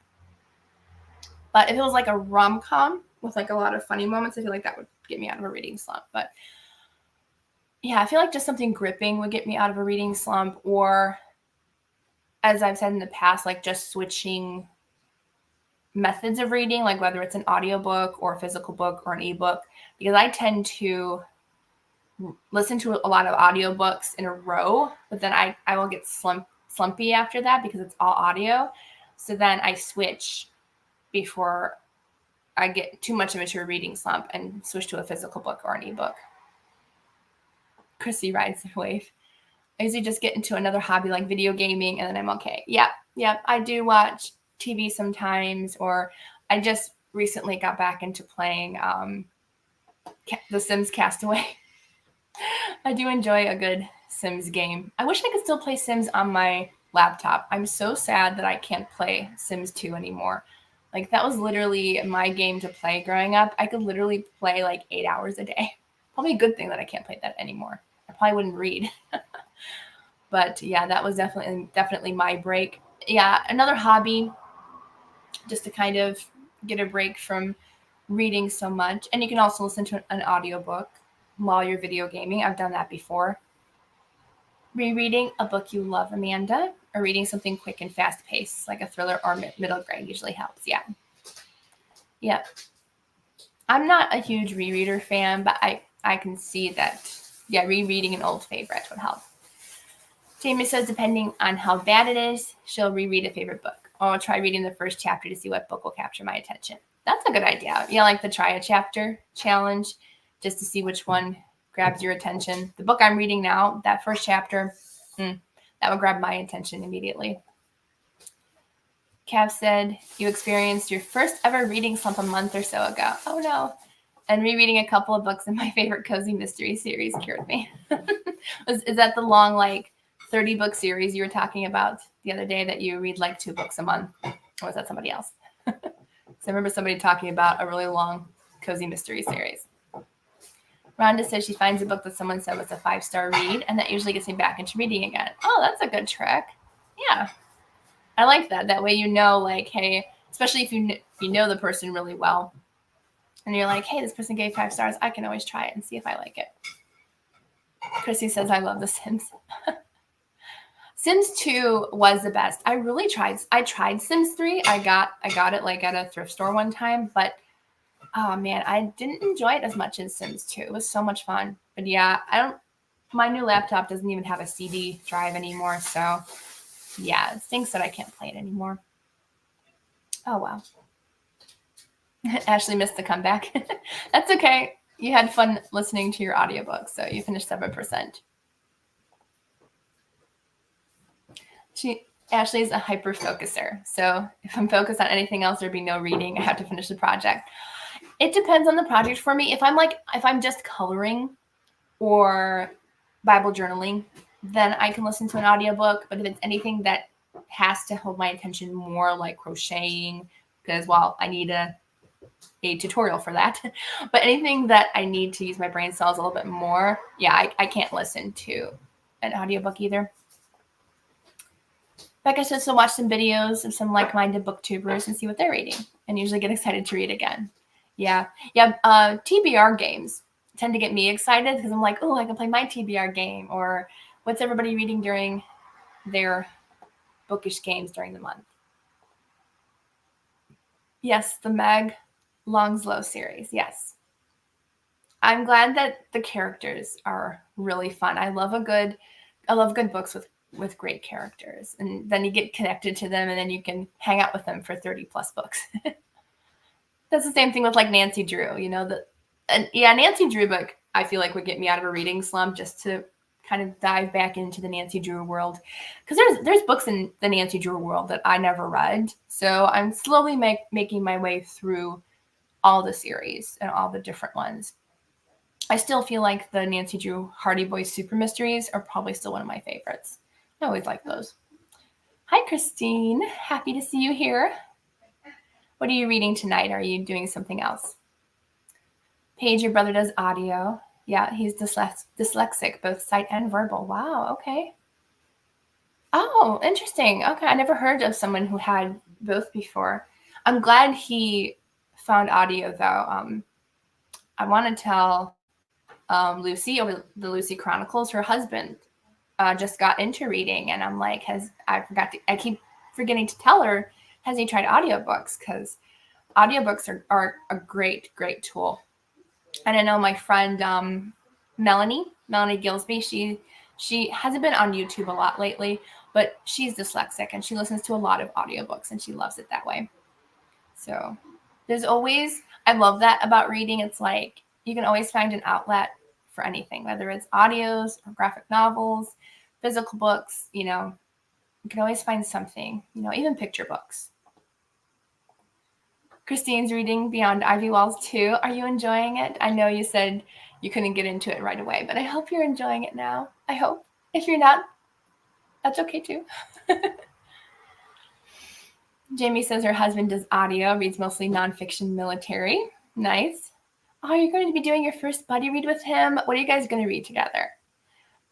But if it was like a rom-com with like a lot of funny moments, I feel like that would get me out of a reading slump. But yeah, I feel like just something gripping would get me out of a reading slump, or as I've said in the past, like just switching methods of reading, like whether it's an audiobook or a physical book or an ebook, because I tend to listen to a lot of audiobooks in a row, but then I will get slumpy after that because it's all audio. So then I switch before I get too much into a reading slump and switch to a physical book or an ebook. Chrissy rides the wave. I usually just get into another hobby like video gaming and then I'm okay. Yep. I do watch TV sometimes, or I just recently got back into playing The Sims Castaway. I do enjoy a good Sims game. I wish I could still play Sims on my laptop. I'm so sad that I can't play Sims 2 anymore. Like that was literally my game to play growing up. I could literally play like 8 hours a day. Probably a good thing that I can't play that anymore. I probably wouldn't read. But yeah, that was definitely my break. Yeah, another hobby just to kind of get a break from reading so much. And you can also listen to an audiobook while you're video gaming. I've done that before. Rereading a book you love, Amanda, or reading something quick and fast paced, like a thriller or middle grade usually helps. Yeah. I'm not a huge rereader fan, but I can see that, rereading an old favorite would help. Jamie says, depending on how bad it is, she'll reread a favorite book. Or I'll try reading the first chapter to see what book will capture my attention. That's a good idea. Like the try a chapter challenge, just to see which one grabs your attention. The book I'm reading now, that first chapter, that will grab my attention immediately. Cav said, you experienced your first ever reading slump a month or so ago. Oh no. And rereading a couple of books in my favorite cozy mystery series cured me. Is that the long, 30-book series you were talking about the other day that you read 2 books a month? Or was that somebody else? So I remember somebody talking about a really long cozy mystery series. Rhonda says she finds a book that someone said was a 5-star read, and that usually gets me back into reading again. Oh, that's a good trick. Yeah. I like that. That way hey, especially if you know the person really well, and you're like, hey, this person gave 5 stars. I can always try it and see if I like it. Chrissy says, I love The Sims. Sims 2 was the best. I tried Sims 3. I got it at a thrift store one time, but oh man, I didn't enjoy it as much as Sims 2. It was so much fun. But yeah, my new laptop doesn't even have a CD drive anymore, so yeah, it stinks that I can't play it anymore. Oh wow. Ashley missed the comeback. That's okay. You had fun listening to your audiobook, so you finished 7%. Ashley is a hyper focuser. So if I'm focused on anything else, there'd be no reading. I have to finish the project. It depends on the project for me. If I'm just coloring or Bible journaling, then I can listen to an audiobook. But if it's anything that has to hold my attention more, like crocheting, because I need a tutorial for that. But anything that I need to use my brain cells a little bit more, I can't listen to an audiobook either. Becca says to watch some videos of some like-minded booktubers and see what they're reading, and usually get excited to read again. Yeah. TBR games tend to get me excited because I'm like, oh, I can play my TBR game, or what's everybody reading during their bookish games during the month. Yes, the Meg Longslow series. Yes. I'm glad that the characters are really fun. I love good books with with great characters, and then you get connected to them, and then you can hang out with them for 30 plus books. That's the same thing with like Nancy Drew, Nancy Drew book I feel like would get me out of a reading slump, just to kind of dive back into the Nancy Drew world, because there's books in the Nancy Drew world that I never read, so I'm slowly making my way through all the series and all the different ones. I still feel like the Nancy Drew Hardy Boys Super Mysteries are probably still one of my favorites. I always like those. Hi, Christine. Happy to see you here. What are you reading tonight? Are you doing something else? Paige, your brother does audio. Yeah, he's dyslexic, both sight and verbal. Wow, okay. Oh, interesting. Okay, I never heard of someone who had both before. I'm glad he found audio, though. I want to tell Lucy over the Lucy Chronicles, her husband just got into reading, and I'm like, I keep forgetting to tell her, has he tried audiobooks? Because audiobooks are a great tool. And I know my friend Melanie Gilsby, she hasn't been on YouTube a lot lately, but she's dyslexic and she listens to a lot of audiobooks and she loves it that way. So I love that about reading. It's like you can always find an outlet for anything, whether it's audios or graphic novels, physical books, you can always find something, even picture books. Christine's reading Beyond Ivy Walls too. Are you enjoying it? I know you said you couldn't get into it right away, but I hope you're enjoying it now. I hope. If you're not, that's okay too. Jamie says her husband does audio, reads mostly nonfiction military. Nice. Oh, you're going to be doing your first buddy read with him. What are you guys going to read together?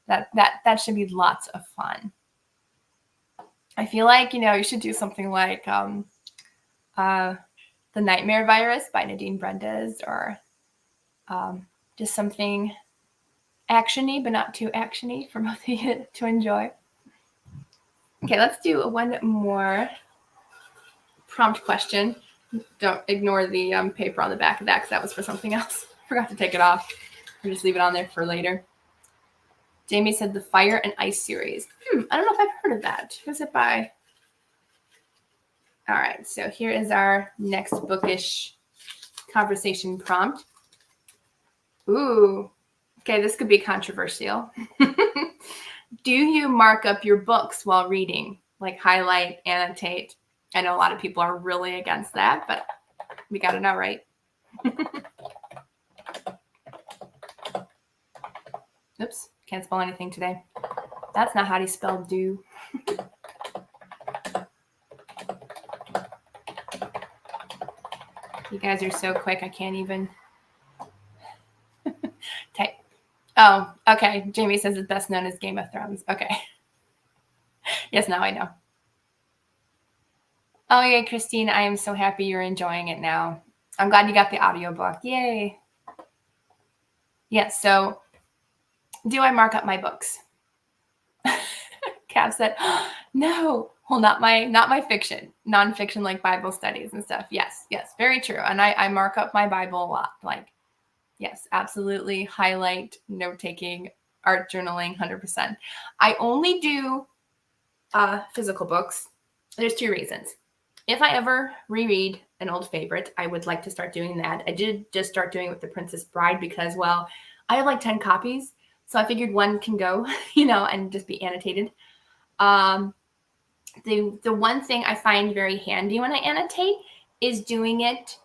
That should be lots of fun. I feel like, you should do something like The Nightmare Virus by Nadine Brendes, or just something action-y, but not too action-y for both of you to enjoy. Okay, let's do one more prompt question. Don't ignore the paper on the back of that, because that was for something else. Forgot to take it off. Or just leave it on there for later. Jamie said the Fire and Ice series. I don't know if I've heard of that. Who's it by? All right, so here is our next bookish conversation prompt. Ooh, okay, this could be controversial. Do you mark up your books while reading? Like highlight, annotate? I know a lot of people are really against that, but we got to know, right? Oops, can't spell anything today. That's not how you spell do. You guys are so quick, I can't even type. Oh, okay. Jamie says it's best known as Game of Thrones. Okay. Yes, now I know. Oh, yay, Christine. I am so happy you're enjoying it now. I'm glad you got the audiobook. Yay. Yes, so do I mark up my books? Cav said, no. Well, not my fiction, nonfiction, like Bible studies and stuff. Yes, very true. And I mark up my Bible a lot. Like, yes, absolutely. Highlight, note-taking, art journaling, 100%. I only do physical books. There's 2 reasons. If I ever reread an old favorite, I would like to start doing that. I did just start doing it with The Princess Bride because, well, I have like 10 copies. So I figured one can go, and just be annotated. The one thing I find very handy when I annotate is doing it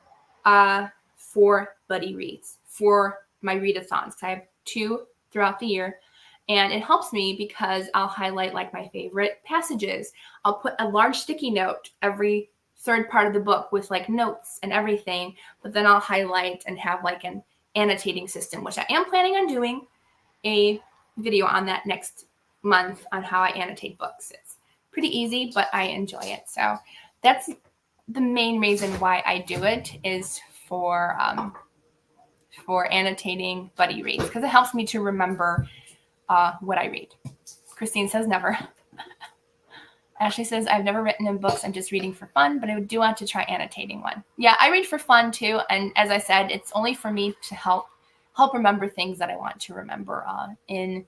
for buddy reads, for my readathons. I have 2 throughout the year, and it helps me because I'll highlight like my favorite passages. I'll put a large sticky note every third part of the book with like notes and everything, but then I'll highlight and have like an annotating system, which I am planning on doing a video on that next month on how I annotate books. It's pretty easy, but I enjoy it. So that's the main reason why I do it, is for annotating buddy reads, because it helps me to remember what I read. Christine says never. Ashley says, I've never written in books. I'm just reading for fun, but I do want to try annotating one. Yeah, I read for fun too. And as I said, it's only for me to help remember things that I want to remember in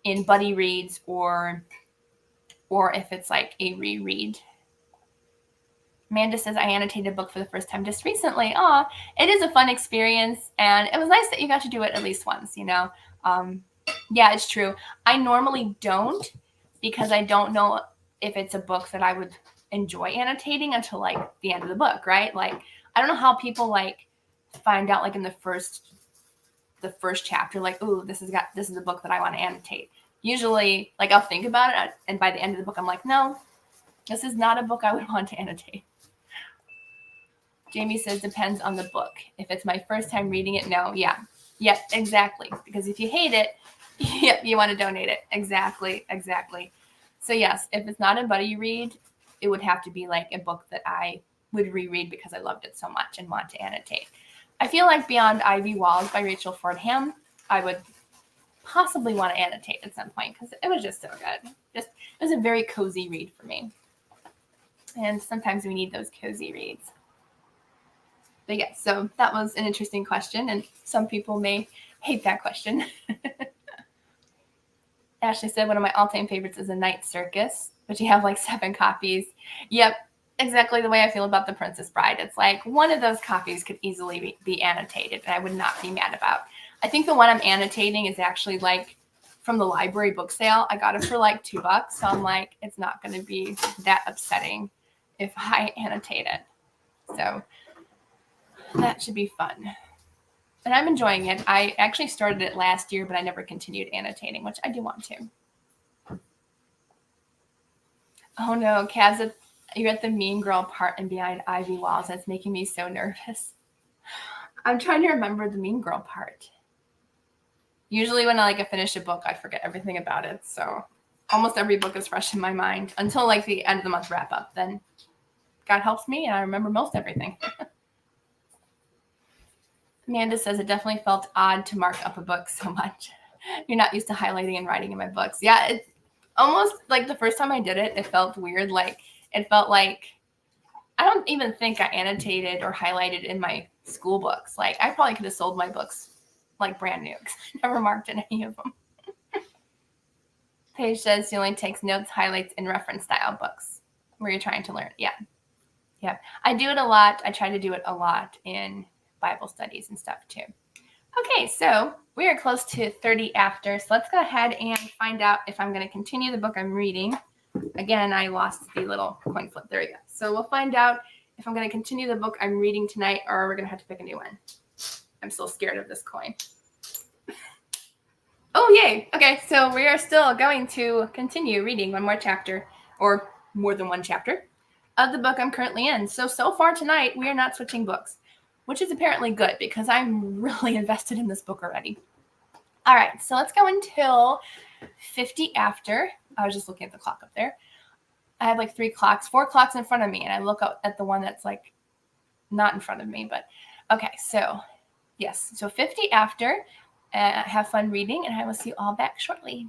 in buddy reads or if it's like a reread. Amanda says, I annotated a book for the first time just recently. Aw, it is a fun experience, and it was nice that you got to do it at least once, you know? Yeah, it's true. I normally don't, because I don't know if it's a book that I would enjoy annotating until like the end of the book, right? Like, I don't know how people like find out like in the first chapter, like, ooh, this is a book that I want to annotate. Usually, like, I'll think about it, and by the end of the book, I'm like, no, this is not a book I would want to annotate. Jamie says, depends on the book. If it's my first time reading it, no. Yeah, exactly. Because if you hate it, you want to donate it. Exactly. So yes, if it's not a buddy read, it would have to be like a book that I would reread because I loved it so much and want to annotate. I feel like Beyond Ivy Walls by Rachel Fordham, I would possibly want to annotate at some point because it was just so good. It was a very cozy read for me. And sometimes we need those cozy reads. But yeah, so that was an interesting question, and some people may hate that question. Ashley said, one of my all-time favorites is A Night Circus, but you have like 7 copies. Yep, exactly the way I feel about The Princess Bride. It's like one of those copies could easily be annotated, and I would not be mad about. I think the one I'm annotating is actually like from the library book sale. I got it for like $2, so I'm like, it's not going to be that upsetting if I annotate it. So that should be fun. And I'm enjoying it. I actually started it last year, but I never continued annotating, which I do want to. Oh no, Kaz, you're at the mean girl part and Behind Ivy Walls. That's making me so nervous. I'm trying to remember the mean girl part. Usually when I finish a book, I forget everything about it. So almost every book is fresh in my mind until like the end of the month wrap up. Then God helps me and I remember most everything. Amanda says, it definitely felt odd to mark up a book so much. You're not used to highlighting and writing in my books. Yeah, it's almost like the first time I did it, it felt weird. Like, it felt like, I don't even think I annotated or highlighted in my school books. Like, I probably could have sold my books like brand new because I never marked in any of them. Paige says she only takes notes, highlights, and reference style books where you're trying to learn. Yeah. I do it a lot. I try to do it a lot in Bible studies and stuff too. Okay, so we are close to 30 after. So let's go ahead and find out if I'm going to continue the book I'm reading. Again, I lost the little coin flip. There we go. So we'll find out if I'm going to continue the book I'm reading tonight or we're going to have to pick a new one. I'm still scared of this coin. Oh, yay. Okay, so we are still going to continue reading one more chapter or more than one chapter of the book I'm currently in. So far tonight, we are not switching books, which is apparently good because I'm really invested in this book already. All right, so let's go until 50 after. I was just looking at the clock up there. I have like 4 clocks in front of me, and I look up at the one that's like not in front of me, but okay, so yes, so 50 after. Have fun reading, and I will see you all back shortly.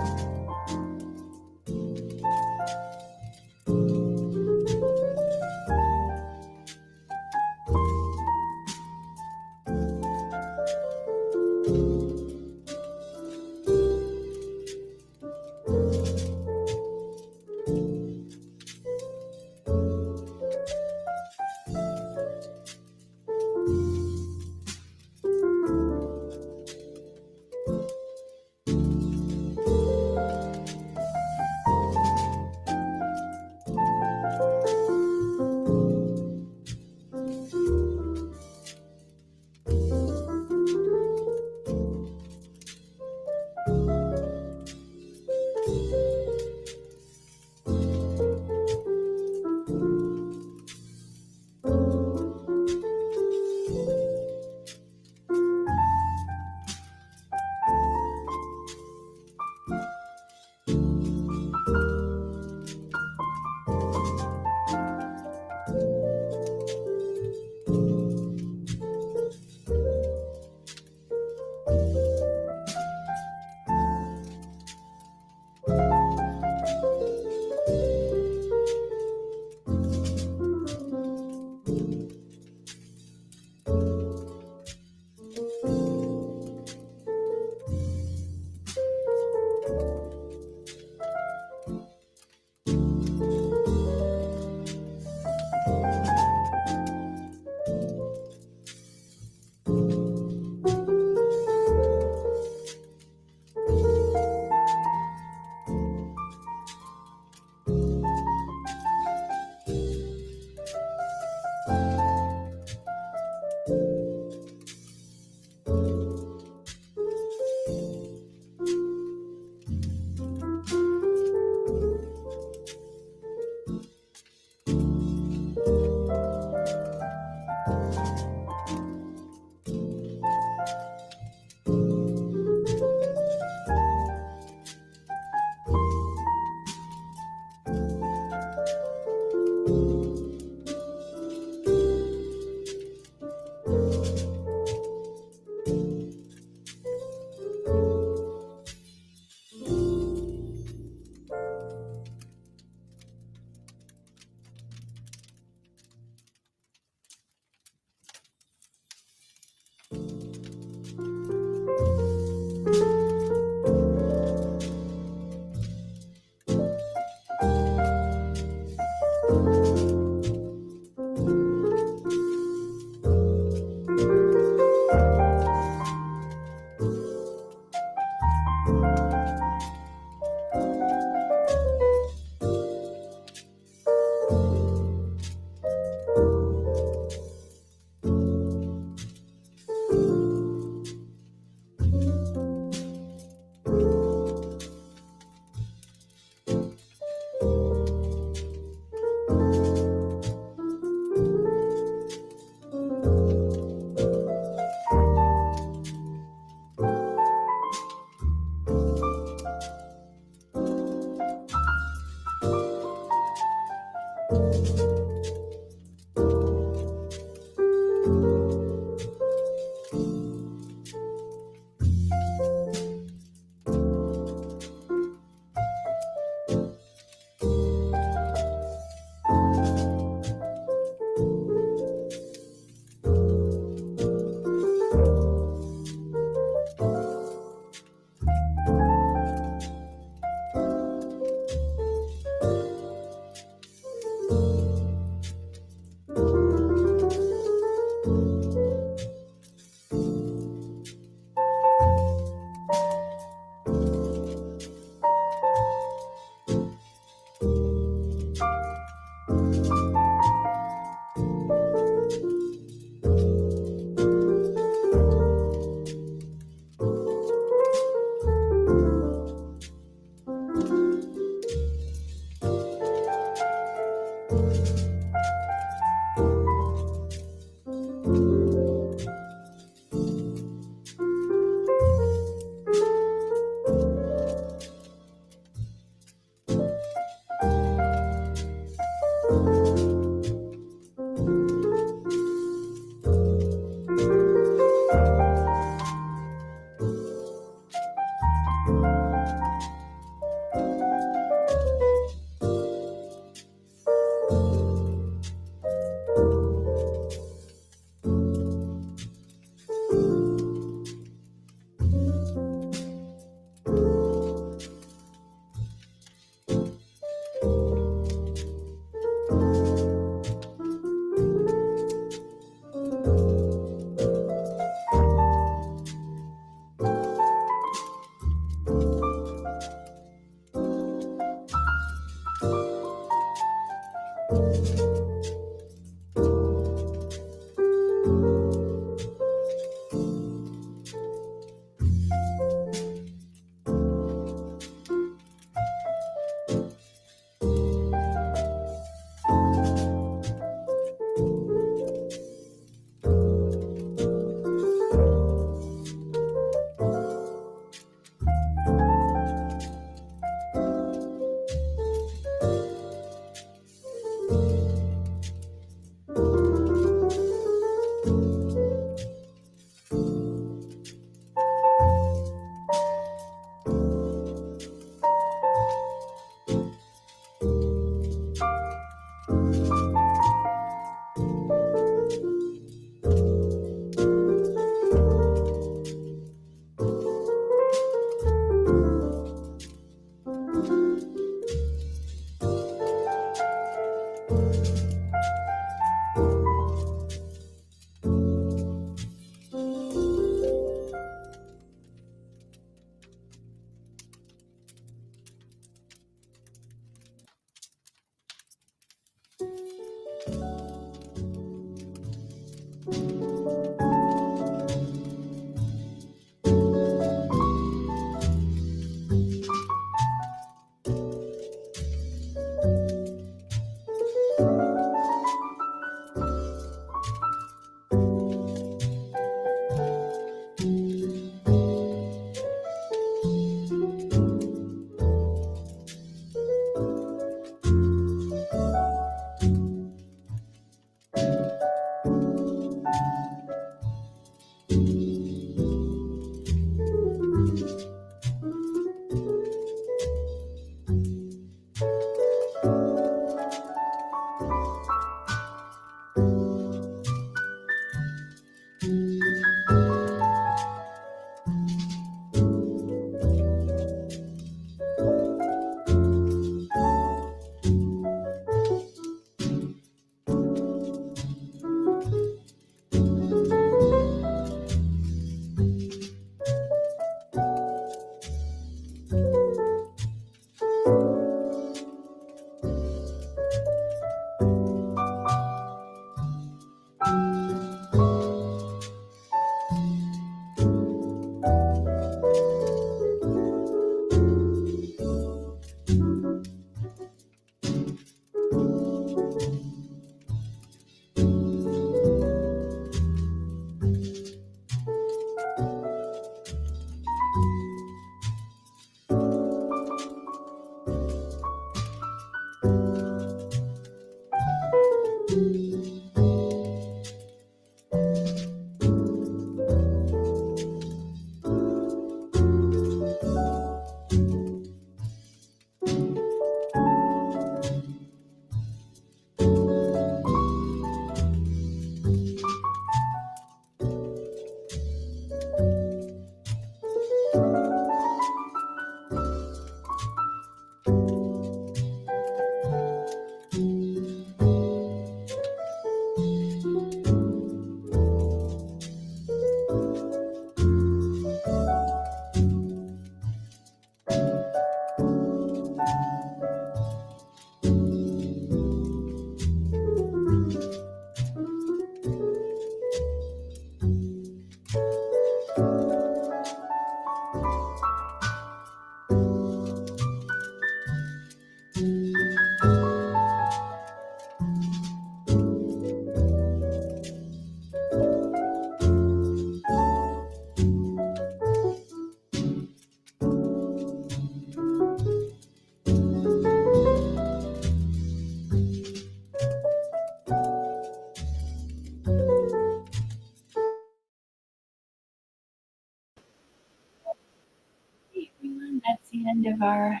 end of our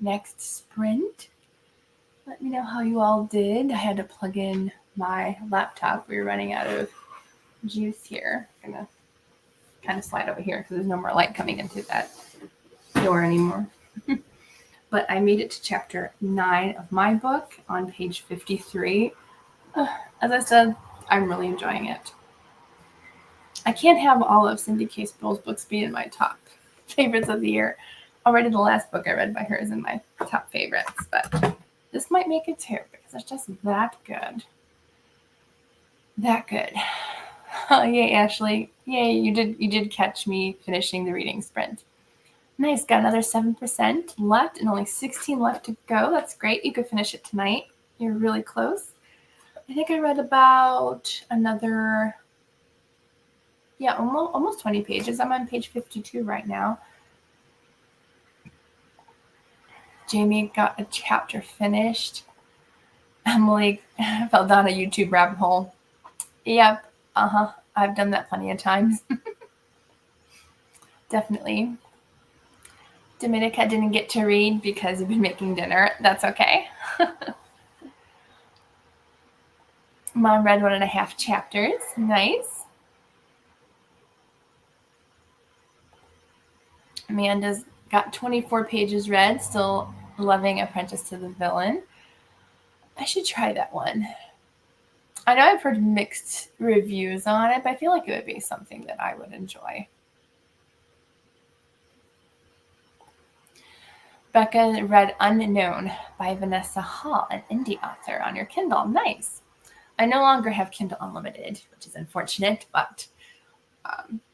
next sprint. Let me know how you all did. I had to plug in my laptop. We were running out of juice here. I'm gonna kind of slide over here because there's no more light coming into that door anymore. But I made it to chapter 9 of my book on page 53. As I said, I'm really enjoying it. I can't have all of Cindy K. Sproul's books be in my top favorites of the year. Already the last book I read by her is in my top favorites, but this might make it too because it's just that good. That good. Oh, yay, Ashley. Yay, you did catch me finishing the reading sprint. Nice, got another 7% left and only 16 left to go. That's great. You could finish it tonight. You're really close. I think I read about another, almost 20 pages. I'm on page 52 right now. Jamie got a chapter finished. Emily fell down a YouTube rabbit hole. Yep, I've done that plenty of times. Definitely. Dominica didn't get to read because you've been making dinner. That's okay. Mom read 1.5 chapters. Nice. Amanda's got 24 pages read, still loving Apprentice to the Villain. I should try that one. I know I've heard mixed reviews on it, but I feel like it would be something that I would enjoy. Becca read Unknown by Vanessa Hall, an indie author, on your Kindle. Nice. I no longer have Kindle Unlimited, which is unfortunate, but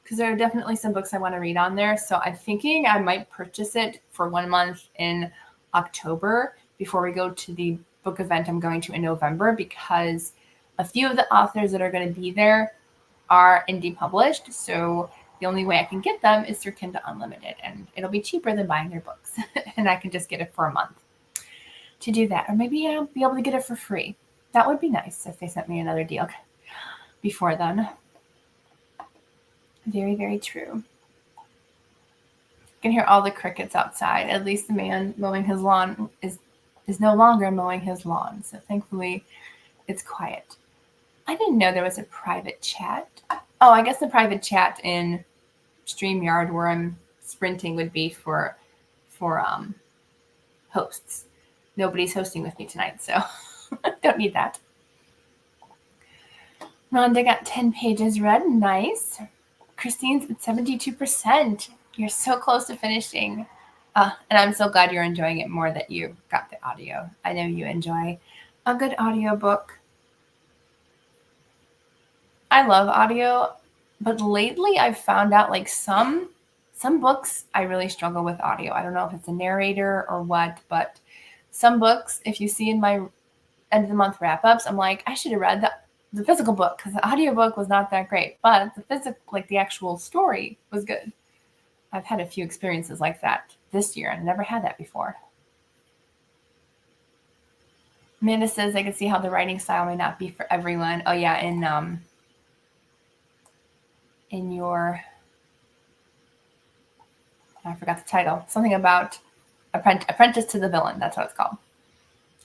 because there are definitely some books I want to read on there. So I'm thinking I might purchase it for 1 month in October before we go to the book event I'm going to in November, because a few of the authors that are going to be there are indie published. So the only way I can get them is through Kindle Unlimited, and it'll be cheaper than buying their books. And I can just get it for a month to do that. Or maybe I'll be able to get it for free. That would be nice if they sent me another deal before then. Very, very true. You can hear all the crickets outside. At least the man mowing his lawn is no longer mowing his lawn. So thankfully it's quiet. I didn't know there was a private chat. Oh, I guess the private chat in StreamYard where I'm sprinting would be for hosts. Nobody's hosting with me tonight, so don't need that. Rhonda got 10 pages read. Nice. Christine's at 72%. You're so close to finishing. And I'm so glad you're enjoying it more that you got the audio. I know you enjoy a good audiobook. I love audio, but lately I've found out like some books I really struggle with audio. I don't know if it's a narrator or what, but some books, if you see in my end of the month wrap-ups, I'm like, I should have read the physical book because the audiobook was not that great, but the actual story was good. I've had a few experiences like that this year, and I never had that before. Amanda says, I can see how the writing style may not be for everyone. Oh yeah, in your, I forgot the title, something about Apprentice to the Villain. That's what it's called.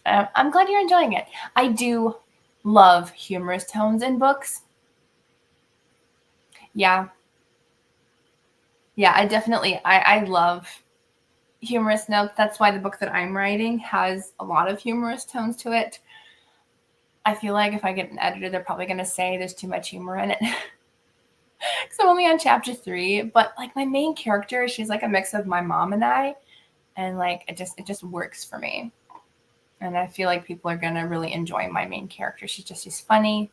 I'm glad you're enjoying it. I do love humorous tones in books. Yeah, I love humorous notes. That's why the book that I'm writing has a lot of humorous tones to it. I feel like if I get an editor, they're probably going to say there's too much humor in it. Because I'm only on chapter 3, but like my main character, she's like a mix of my mom and I, and like it just works for me. And I feel like people are going to really enjoy my main character. She's funny.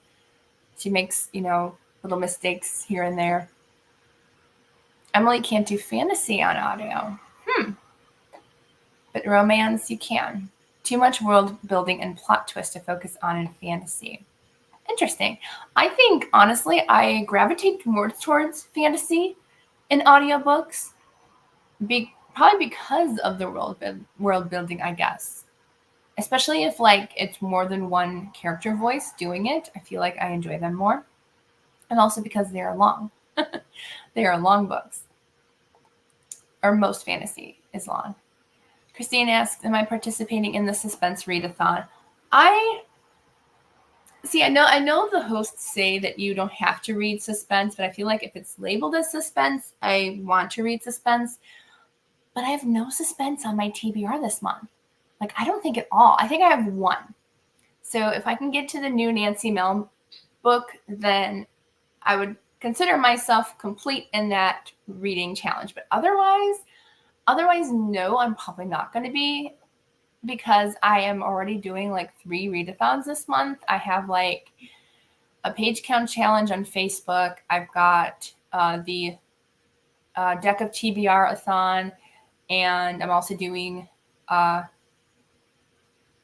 She makes, little mistakes here and there. Emily can't do fantasy on audio. But romance, you can. Too much world building and plot twist to focus on in fantasy. Interesting. I think, honestly, I gravitate more towards fantasy in audiobooks. Probably because of the world building, I guess. Especially if it's more than one character voice doing it. I feel like I enjoy them more. And also because they are long. They are long books. Or most fantasy is long. Christine asks, am I participating in the suspense readathon? I know the hosts say that you don't have to read suspense, but I feel like if it's labeled as suspense, I want to read suspense. But I have no suspense on my TBR this month. Like, I don't think at all. I think I have one. So if I can get to the new Nancy Milne book, then I would consider myself complete in that reading challenge. But otherwise, no, I'm probably not going to be, because I am already doing like 3 readathons this month. I have like a page count challenge on Facebook. I've got the Deck of TBR-a-thon, and I'm also doing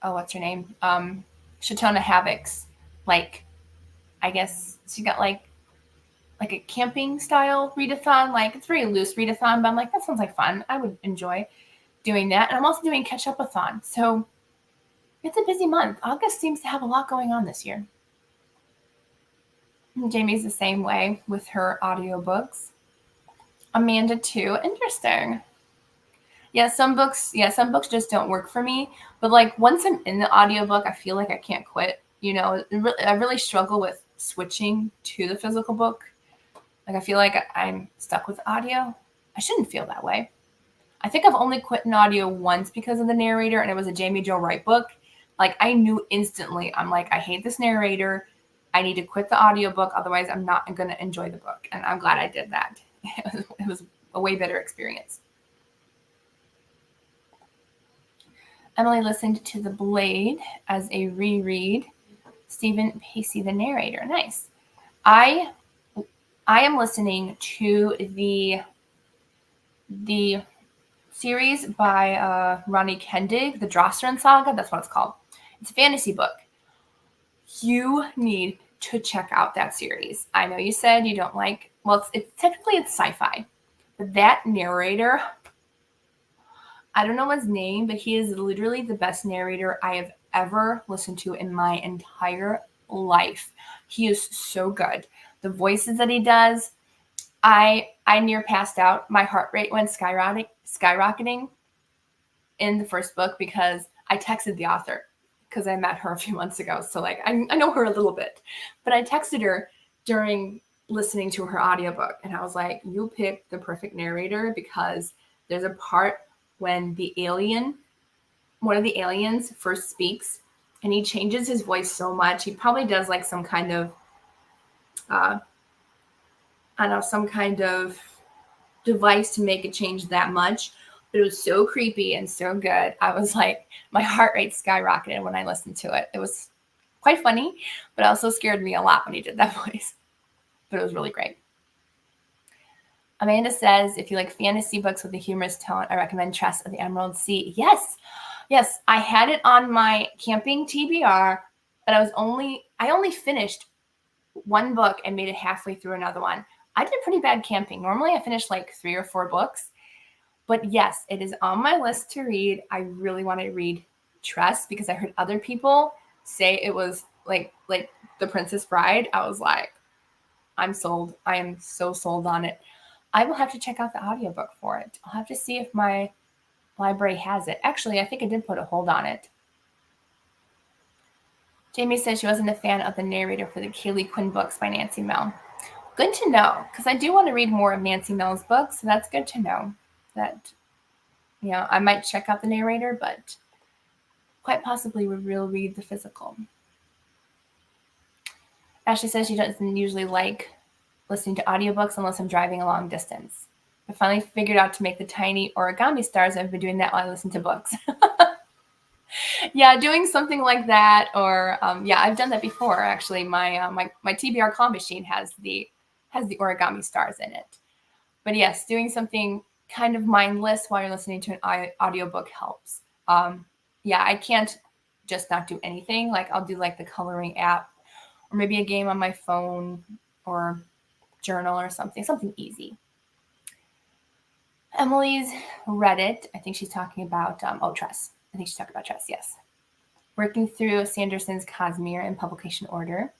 what's her name? Shatona Havoc's, like, I guess she got like a camping style readathon. Like, it's very loose readathon, but I'm like, that sounds like fun. I would enjoy doing that. And I'm also doing catch up-a-thon. So it's a busy month. August seems to have a lot going on this year. And Jamie's the same way with her audiobooks. Amanda too. Interesting. Yeah, some books just don't work for me. But like, once I'm in the audiobook, I feel like I can't quit. You know, I really struggle with switching to the physical book. Like, I feel like I'm stuck with audio. I shouldn't feel that way. I think I've only quit an audio once because of the narrator, and it was a Jamie Jo Wright book. Like, I knew instantly, I'm like, I hate this narrator. I need to quit the audiobook, otherwise I'm not going to enjoy the book. And I'm glad I did that. It was a way better experience. Emily listened to The Blade as a reread. Stephen Pacey, the narrator. Nice. I am listening to the series by Ronnie Kendig, the Drossern Saga. That's what it's called. It's a fantasy book. You need to check out that series. I know you said you don't like, well, it's technically sci-fi, but that narrator, I don't know his name, but he is literally the best narrator I have ever listened to in my entire life. He is so good. The voices that he does, I near passed out. My heart rate went skyrocketing in the first book because I texted the author, because I met her a few months ago. So like, I know her a little bit, but I texted her during listening to her audiobook, and I was like, you picked the perfect narrator, because there's a part when one of the aliens first speaks, and he changes his voice so much. He probably does like some kind of, some kind of device to make it change that much. But it was so creepy and so good. I was like, my heart rate skyrocketed when I listened to it. It was quite funny, but it also scared me a lot when he did that voice. But it was really great. Amanda says, if you like fantasy books with a humorous tone, I recommend Tress of the Emerald Sea. Yes, I had it on my camping TBR, but I only finished one book and made it halfway through another one. I did pretty bad camping. Normally I finish like 3 or 4 books, but yes, it is on my list to read. I really want to read Tress, because I heard other people say it was like The Princess Bride. I was like, I'm sold. I am so sold on it. I will have to check out the audiobook for it. I'll have to see if my library has it. Actually, I think I did put a hold on it. Jamie says she wasn't a fan of the narrator for the Kaylee Quinn books by Nancy Milne. Good to know, because I do want to read more of Nancy Milne's books, so that's good to know that, I might check out the narrator, but quite possibly will read the physical. Ashley says she doesn't usually like listening to audiobooks unless I'm driving a long distance. I finally figured out to make the tiny origami stars. I've been doing that while I listen to books. Yeah, doing something like that, or I've done that before. Actually, my TBR claw machine has the origami stars in it. But yes, doing something kind of mindless while you're listening to an audiobook helps. I can't just not do anything. Like, I'll do like the coloring app, or maybe a game on my phone, or journal or something easy. Emily's read it. I think she's talking about Tress. I think she's talking about Tress, yes. Working through Sanderson's Cosmere in publication order.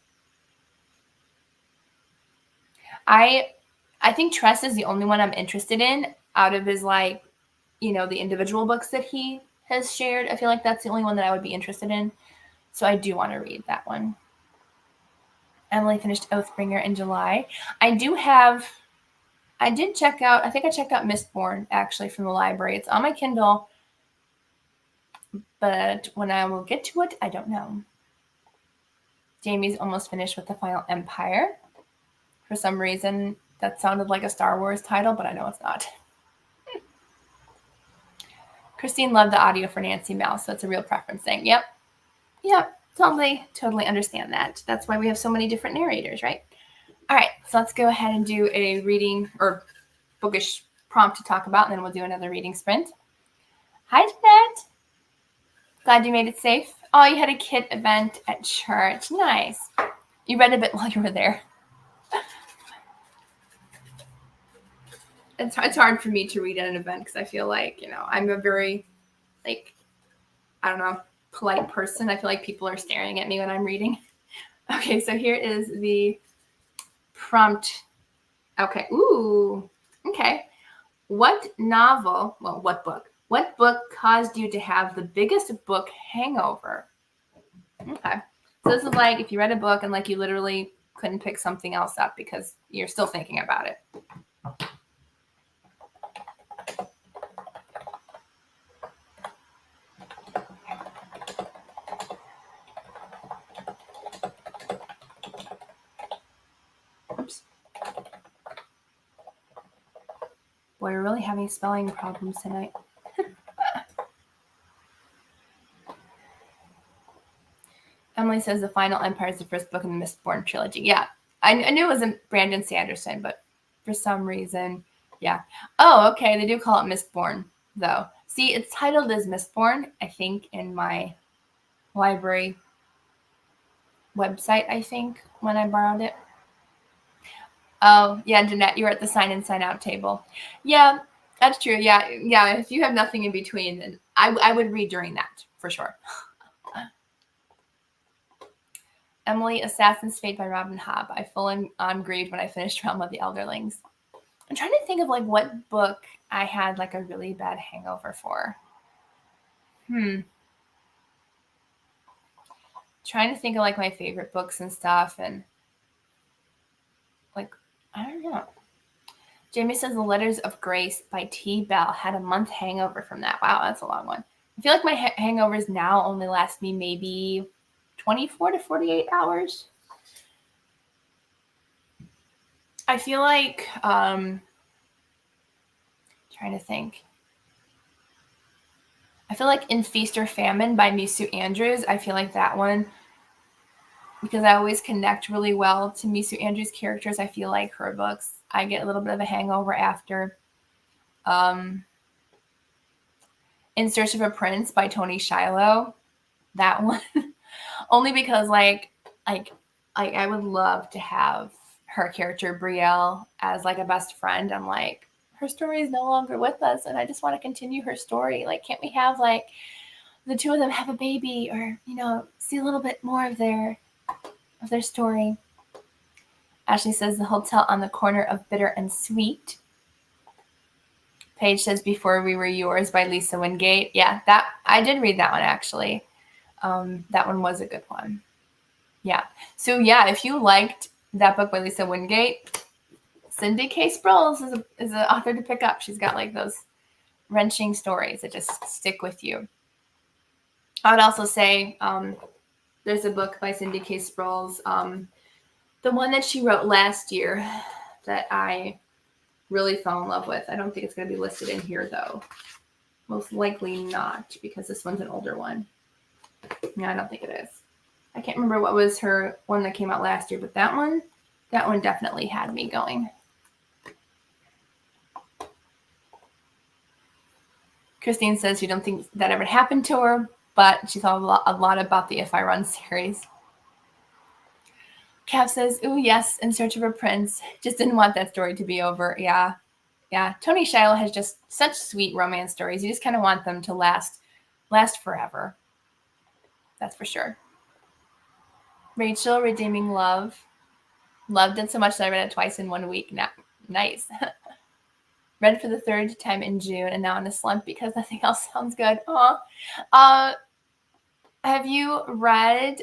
I think Tress is the only one I'm interested in out of his like the individual books that he has shared. I feel like that's the only one that I would be interested in. So I do want to read that one. Emily finished Oathbringer in July. I think I checked out Mistborn actually from the library. It's on my Kindle, but when I will get to it, I don't know. Jamie's almost finished with The Final Empire. For some reason, that sounded like a Star Wars title, but I know it's not. Christine loved the audio for Nancy Mouse, so it's a real preference thing. Yep, totally understand that. That's why we have so many different narrators, right? All right, so let's go ahead and do a reading or bookish prompt to talk about, and then we'll do another reading sprint. Hi, Jeanette. Glad you made it safe. Oh, you had a kid event at church. Nice. You read a bit while you were there. It's hard for me to read at an event because I feel like, I'm a very, polite person. I feel like people are staring at me when I'm reading. Okay, so here is the prompt. Okay. Ooh. Okay. What book caused you to have the biggest book hangover? Okay. So this is like if you read a book and you literally couldn't pick something else up because you're still thinking about it. Oops. Boy, we're really having spelling problems tonight. Emily says The Final Empire is the first book in the Mistborn trilogy. Yeah, I knew it wasn't Brandon Sanderson, but for some reason, yeah. Oh, okay, they do call it Mistborn, though. See, it's titled as Mistborn, I think, in my library website, I think, when I borrowed it. Oh, yeah, Jeanette, you were at the sign-in, sign-out table. Yeah, that's true. Yeah, if you have nothing in between, then I would read during that, for sure. Emily, Assassin's Fate by Robin Hobb. I full on grieved when I finished Realm of the Elderlings. I'm trying to think of what book I had a really bad hangover for. Trying to think of my favorite books and stuff, and I don't know. Jamie says The Letters of Grace by T. Bell had a month hangover from that. Wow, that's a long one. I feel like my hangovers now only last me maybe 24 to 48 hours. I feel like, trying to think. I feel like In Feast or Famine by Misu Andrews, I feel like that one, because I always connect really well to Misu Andrews' characters. I feel like her books, I get a little bit of a hangover after. In Search of a Prince by Tony Shiloh, that one. Only because I would love to have her character Brielle as a best friend. I'm like, her story is no longer with us, and I just want to continue her story. Can't we have the two of them have a baby, or see a little bit more of their story? Ashley says The Hotel on the Corner of Bitter and Sweet. Paige says Before We Were Yours by Lisa Wingate. Yeah, that I did read that one actually. That one was a good one. Yeah. So yeah, if you liked that book by Lisa Wingate, Cindy K. Sproles is an author to pick up. She's got those wrenching stories that just stick with you. I would also say there's a book by Cindy K. Sproles, the one that she wrote last year that I really fell in love with. I don't think it's going to be listed in here though. Most likely not, because this one's an older one. Yeah, I don't think it is. I can't remember what was her one that came out last year, but that one definitely had me going. Christine says she don't think that ever happened to her, but she thought a lot about the If I Run series. Cav says, ooh, yes, In Search of a Prince. Just didn't want that story to be over. Yeah. Tony Shiloh has just such sweet romance stories. You just kind of want them to last forever. That's for sure. Rachel, Redeeming Love. Loved it so much that I read it twice in 1 week. Nice. Read for the third time in June and now in a slump because nothing else sounds good. Have you read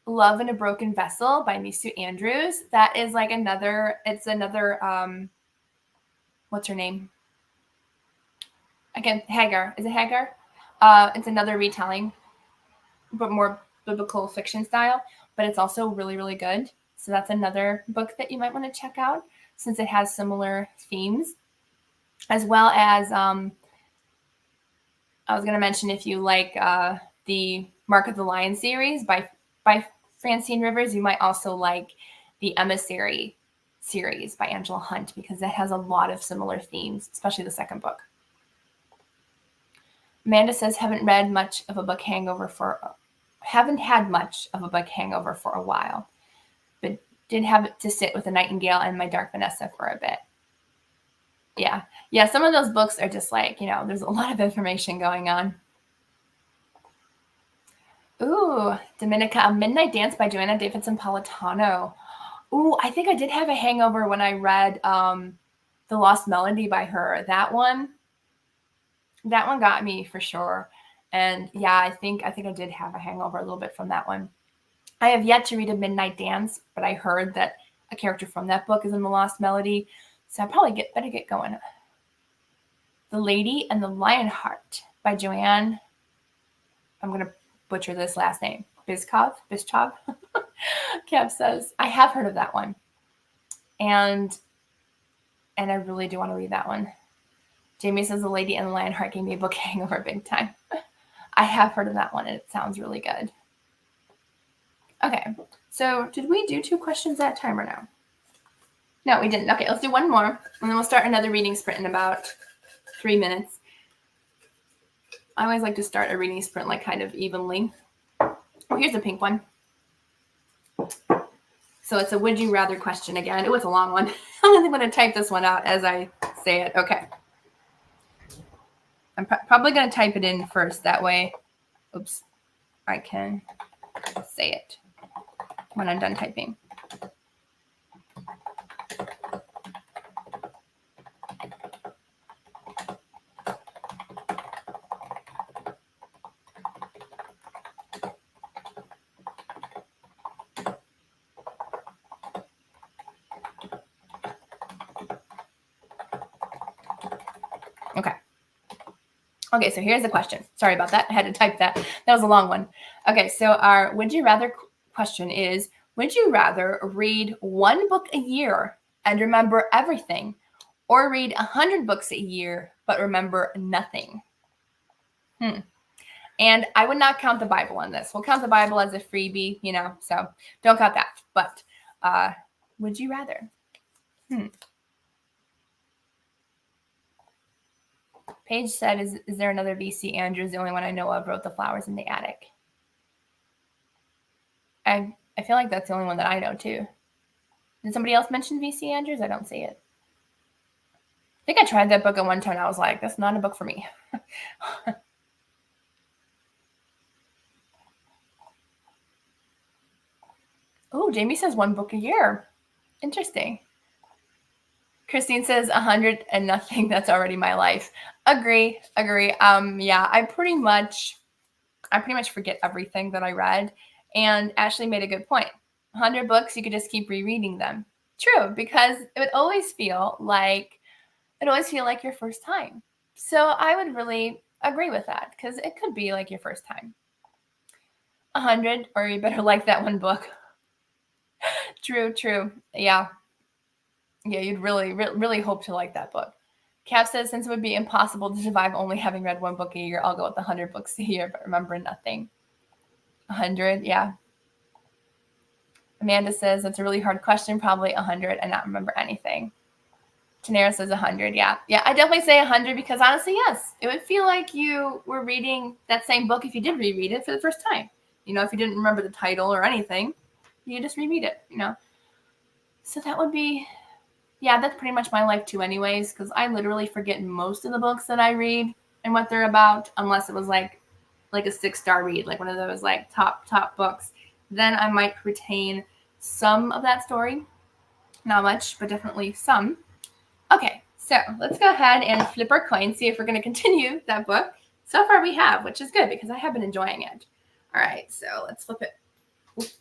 Love in a Broken Vessel by Misu Andrews? That is like another, what's her name? Again, Hagar. Is it Hagar? It's another retelling, but more biblical fiction style, but it's also really, really good. So that's another book that you might want to check out since it has similar themes, as well as I was going to mention, if you like the Mark of the Lion series by Francine Rivers, you might also like the Emissary series by Angela Hunt, because it has a lot of similar themes, especially the second book. Amanda says, haven't had much of a book hangover for a while, but did have to sit with a Nightingale and My Dark Vanessa for a bit. Yeah, some of those books are just like, there's a lot of information going on. Ooh, Dominica, A Midnight Dance by Joanna Davidson Politano. Ooh, I think I did have a hangover when I read The Lost Melody by her. That one got me for sure. And yeah, I think I did have a hangover a little bit from that one. I have yet to read A Midnight Dance, but I heard that a character from that book is in The Lost Melody, so I probably better get going. The Lady and the Lionheart by Joanne, I'm going to butcher this last name, Bischov. Kev says, I have heard of that one. And I really do want to read that one. Jamie says, The Lady and the Lionheart gave me a book hangover big time. I have heard of that one, and it sounds really good. Okay, so did we do 2 questions that time or no? No, we didn't. Okay, let's do one more, and then we'll start another reading sprint in about 3 minutes. I always like to start a reading sprint like kind of evenly. Oh, here's a pink one. So it's a would you rather question again. It was a long one. I'm going to type this one out as I say it. Okay. I'm probably going to type it in first. That way, I can say it when I'm done typing. Okay, so here's the question. Sorry about that. I had to type that. That was a long one. Okay, so our would you rather question is, would you rather read 1 book a year and remember everything, or read 100 books a year but remember nothing? And I would not count the Bible on this. We'll count the Bible as a freebie, so don't count that. But would you rather? Paige said, is there another VC Andrews? The only one I know of wrote The Flowers in the Attic. I feel like that's the only one that I know too. Did somebody else mention VC Andrews? I don't see it. I think I tried that book at one time and I was like, that's not a book for me. Oh, Jamie says 1 book a year. Interesting. Christine says 100 and nothing. That's already my life. Agree. Yeah, I pretty much forget everything that I read. And Ashley made a good point. 100 books, you could just keep rereading them. True, because it would always feel like your first time. So I would really agree with that, because it could be like your first time. 100, or you better like that 1 book. True. Yeah, you'd really hope to like that book. Cap says, since it would be impossible to survive only having read 1 book a year, I'll go with 100 books a year, but remember nothing. 100, yeah. Amanda says, that's a really hard question, probably 100 and not remember anything. Tanera says 100, yeah. Yeah, I definitely say 100 because honestly, yes, it would feel like you were reading that same book if you did reread it for the first time. If you didn't remember the title or anything, you just reread it, So that would be, yeah, that's pretty much my life too anyways, because I literally forget most of the books that I read and what they're about, unless it was like a 6-star read, like one of those like top books. Then I might retain some of that story. Not much, but definitely some. Okay, so let's go ahead and flip our coin, see if we're going to continue that book. So far we have, which is good because I have been enjoying it. All right, so let's flip it.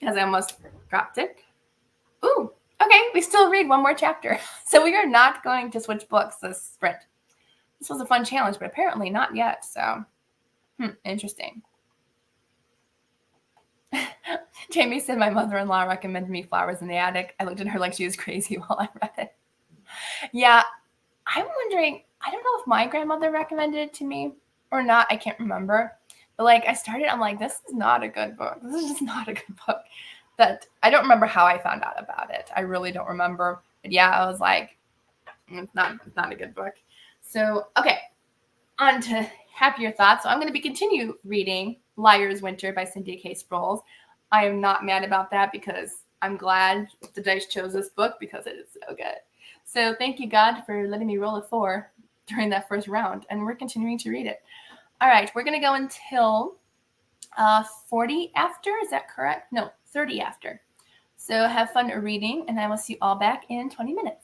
As I almost dropped it. Ooh, okay, we still read one more chapter. So we are not going to switch books this sprint. This was a fun challenge, but apparently not yet. So, interesting. Jamie said my mother-in-law recommended me Flowers in the Attic. I looked at her like she was crazy while I read it. Yeah, I'm wondering, I don't know if my grandmother recommended it to me or not. I can't remember. But like I started, I'm like, this is not a good book. This is just not a good book. That I don't remember how I found out about it. I really don't remember. But yeah, I was like, it's not a good book. So, okay, on to happier thoughts. So I'm going to continue reading Liar's Winter by Cynthia K. Sproles. I am not mad about that because I'm glad the dice chose this book because it is so good. So thank you, God, for letting me roll a 4 during that first round. And we're continuing to read it. All right, we're going to go until 40 after. Is that correct? No, 30 after. So have fun reading, and I will see you all back in 20 minutes.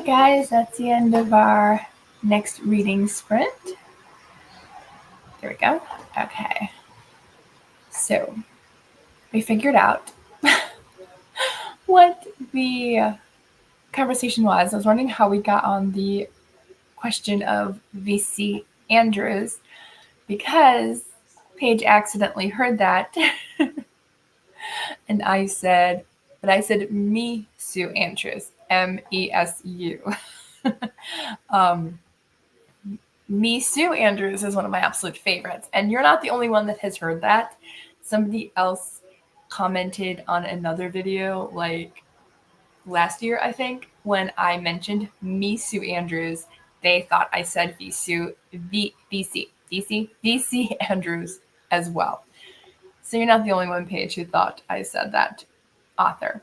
Okay, guys, that's the end of our next reading sprint. There we go. Okay. So we figured out what the conversation was. I was wondering how we got on the question of VC Andrews because Paige accidentally heard that. And I said me Sue Andrews, MESU. Me Sue Andrews is one of my absolute favorites. And you're not the only one that has heard that. Somebody else commented on another video like last year, I think, when I mentioned me Sue Andrews. They thought I said VC Andrews as well. So you're not the only one, Paige, who thought I said that author.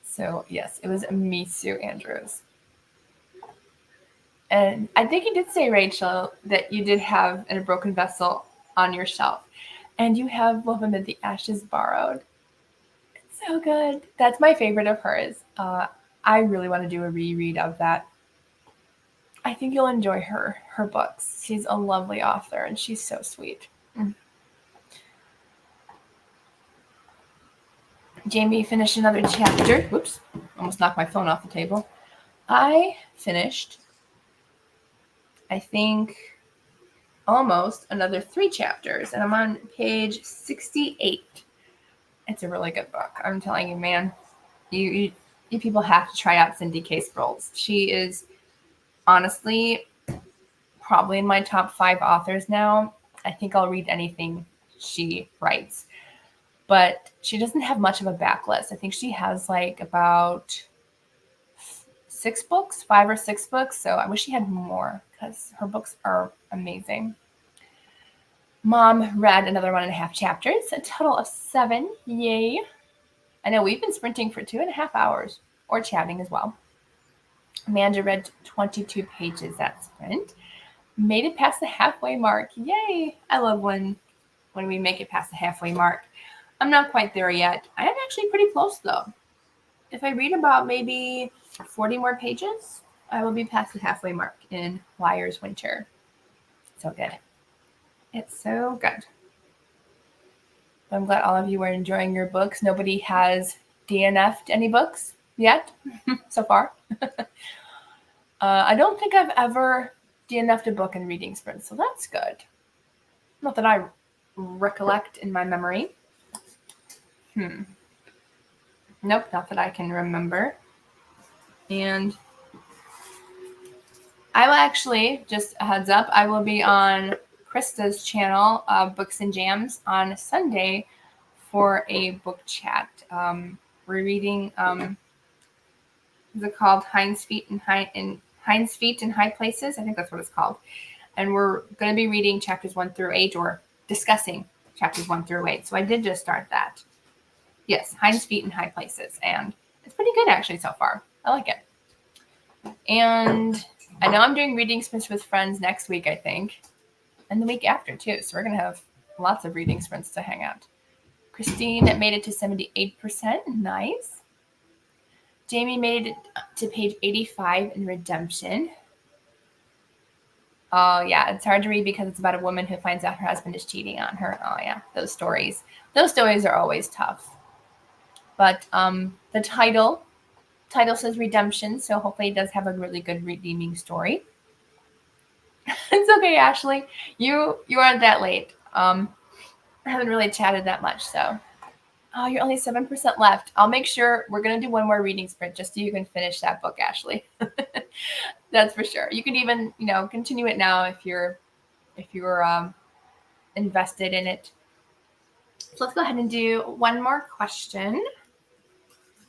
So yes, it was me Sue Andrews. And I think you did say, Rachel, that you did have a broken vessel on your shelf. And you have Love Amid the Ashes Borrowed. It's so good. That's my favorite of hers. I really want to do a reread of that. I think you'll enjoy her books. She's a lovely author, and she's so sweet. Jamie finished another chapter. Whoops, almost knocked my phone off the table. I finished, I think, almost another 3 chapters, and I'm on page 68. It's a really good book. I'm telling you, man, you people have to try out Cindy K. Sproul's. She is honestly probably in my top 5 authors now. I think I'll read anything she writes. But she doesn't have much of a backlist. I think she has like about 6 books, 5 or 6 books. So I wish she had more because her books are amazing. Mom read another 1.5 chapters, a total of 7. Yay. I know we've been sprinting for 2.5 hours or chatting as well. Amanda read 22 pages that sprint. Made it past the halfway mark. Yay. I love when we make it past the halfway mark. I'm not quite there yet. I am actually pretty close though. If I read about maybe 40 more pages, I will be past the halfway mark in Liar's Winter. So good. It's so good. I'm glad all of you are enjoying your books. Nobody has DNF'd any books yet so far. I don't think I've ever DNF'd a book in reading sprint, so that's good. Not that I recollect in my memory. Nope, not that I can remember. And I will actually, just a heads up, I will be on Krista's channel, Books and Jams, on Sunday for a book chat. We're reading, is it called Hind's Feet in High Places? I think that's what it's called. And we're going to be reading chapters 1 through 8, or discussing chapters 1 through 8. So I did just start that. Yes, Hind's Feet in High Places. And it's pretty good actually so far. I like it. And I know I'm doing reading sprints with friends next week, I think. And the week after too. So we're going to have lots of reading sprints to hang out. Christine made it to 78%. Nice. Jamie made it to page 85 in Redemption. Oh, yeah. It's hard to read because it's about a woman who finds out her husband is cheating on her. Oh, yeah. Those stories. Those stories are always tough. But the title says Redemption, so hopefully it does have a really good redeeming story. It's okay, Ashley. You aren't that late. I haven't really chatted that much, so. Oh, you're only 7% left. I'll make sure we're going to do one more reading sprint just so you can finish that book, Ashley. That's for sure. You can even, continue it now if you're invested in it. So let's go ahead and do one more question.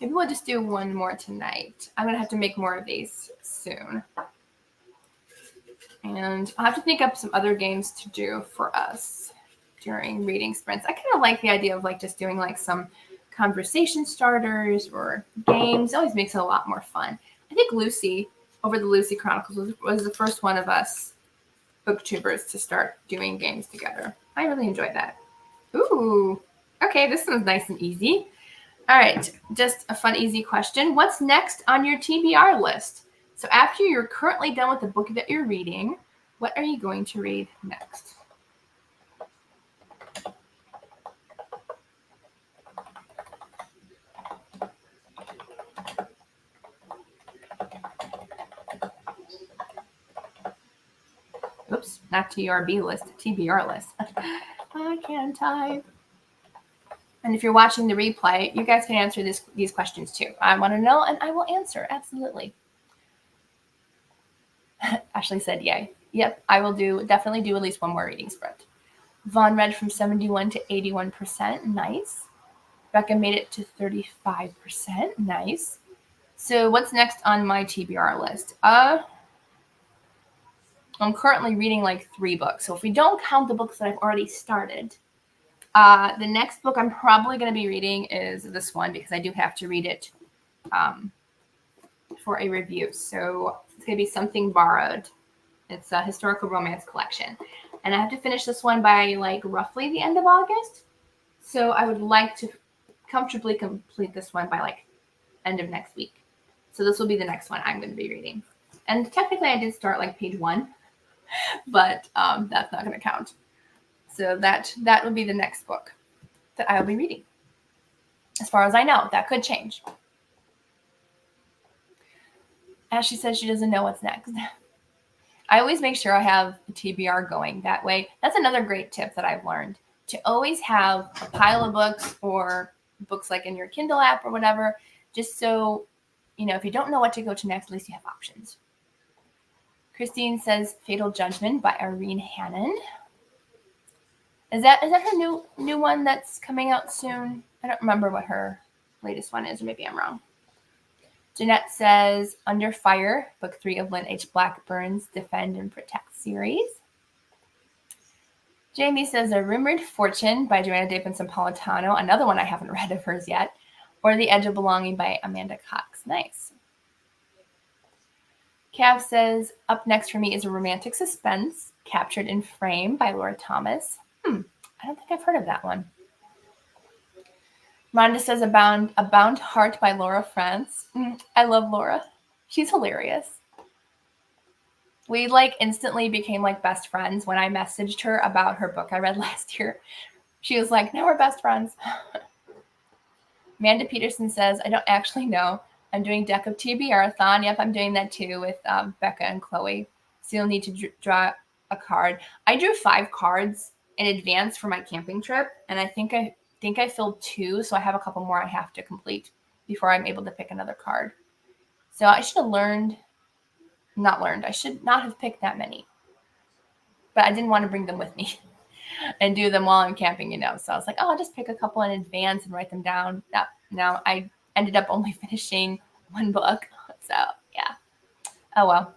Maybe we'll just do one more tonight. I'm going to have to make more of these soon. And I'll have to think up some other games to do for us during reading sprints. I kind of like the idea of just doing some conversation starters or games. It always makes it a lot more fun. I think Lucy, over the Lucy Chronicles, was the first one of us booktubers to start doing games together. I really enjoyed that. Ooh, okay, this one's nice and easy. All right, just a fun, easy question. What's next on your TBR list? So after you're currently done with the book that you're reading, what are you going to read next? Oops, not TRB list, TBR list. I can't type. And if you're watching the replay, you guys can answer these questions too. I want to know, and I will answer, absolutely. Ashley said, yay. Yep, I will definitely do at least one more reading sprint. Vaughn read from 71 to 81%. Nice. Becca made it to 35%. Nice. So what's next on my TBR list? I'm currently reading like 3 books. So if we don't count the books that I've already started, the next book I'm probably going to be reading is this one because I do have to read it for a review. So it's going to be Something Borrowed. It's a historical romance collection. And I have to finish this one by like roughly the end of August. So I would like to comfortably complete this one by like end of next week. So this will be the next one I'm going to be reading. And technically I did start like page 1, but that's not going to count. So that will be the next book that I will be reading. As far as I know, that could change. Ashley says she doesn't know what's next. I always make sure I have a TBR going that way. That's another great tip that I've learned, to always have a pile of books or books like in your Kindle app or whatever, just so, you know, if you don't know what to go to next, at least you have options. Christine says Fatal Judgment by Irene Hannon. Is that her new one that's coming out soon? I don't remember what her latest one is, or maybe I'm wrong. Jeanette says Under Fire, book 3 of Lynn H. Blackburn's Defend and Protect series. Jamie says A Rumored Fortune by Joanna Davidson Politano, another one I haven't read of hers yet, or The Edge of Belonging by Amanda Cox. Nice. Cav says up next for me is A Romantic Suspense, Captured in Frame by Laura Thomas. I don't think I've heard of that one. Rhonda says A Bound Heart by Laura France. I love Laura. She's hilarious. We like instantly became like best friends when I messaged her about her book I read last year. She was like, now we're best friends. Amanda Peterson says, I don't actually know. I'm doing Deck of TBR-a-thon. Yep, I'm doing that too with Becca and Chloe. So you'll need to draw a card. I drew 5 cards in advance for my camping trip, and I think I filled 2, so I have a couple more I have to complete before I'm able to pick another card. So I should have I should not have picked that many. But I didn't want to bring them with me and do them while I'm camping, you know. So I was like, oh, I'll just pick a couple in advance and write them down. No, I ended up only finishing 1 book. So, yeah. Oh, well.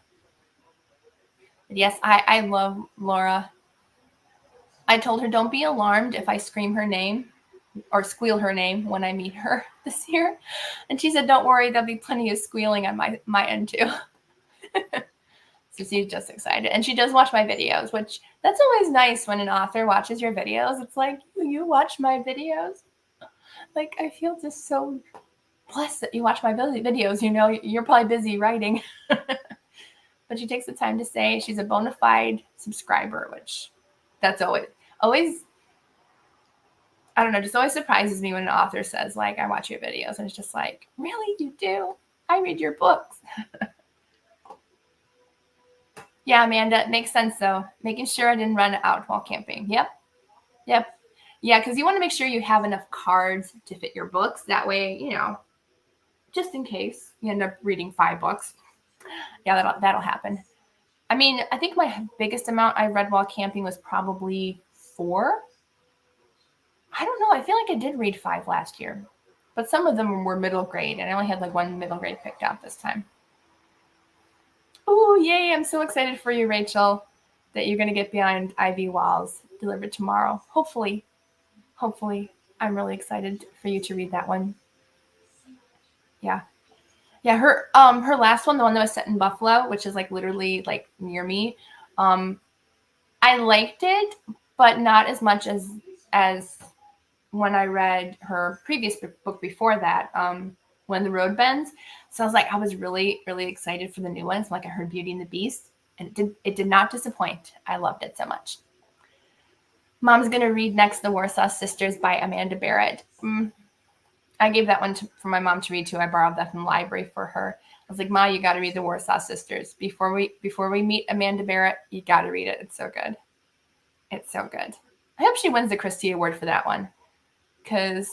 But yes, I love Laura. I told her don't be alarmed if I scream her name or squeal her name when I meet her this year. And she said, don't worry, there'll be plenty of squealing on my end too. So she's just excited. And she does watch my videos, which that's always nice when an author watches your videos. It's like, you watch my videos? Like, I feel just so blessed that you watch my videos. You know, you're probably busy writing. But she takes the time to say she's a bona fide subscriber, which that's always, I don't know, just always surprises me when an author says, like, I watch your videos. And it's just like, really? You do? I read your books. Yeah, Amanda, it makes sense, though. Making sure I didn't run out while camping. Yep. Yeah, because you want to make sure you have enough cards to fit your books. That way, you know, just in case you end up reading 5 books. Yeah, that'll happen. I mean, I think my biggest amount I read while camping was probably 4. I don't know. I feel like I did read 5 last year. But some of them were middle grade, and I only had like 1 middle grade picked out this time. Oh, yay. I'm so excited for you, Rachel, that you're going to get Behind Ivy Walls delivered tomorrow. Hopefully. I'm really excited for you to read that one. Yeah, her last one, the one that was set in Buffalo, which is like literally like near me. I liked it, but not as much as when I read her previous book before that, When the Road Bends. So I was like, I was really, really excited for the new ones. Like I heard Beauty and the Beast, and it did not disappoint. I loved it so much. Mom's going to read next The Warsaw Sisters by Amanda Barrett. I gave that one for my mom to read too. I borrowed that from the library for her. I was like, Ma, you got to read The Warsaw Sisters. Before we meet Amanda Barrett, you got to read it. It's so good. It's so good. I hope she wins the Christie Award for that one, because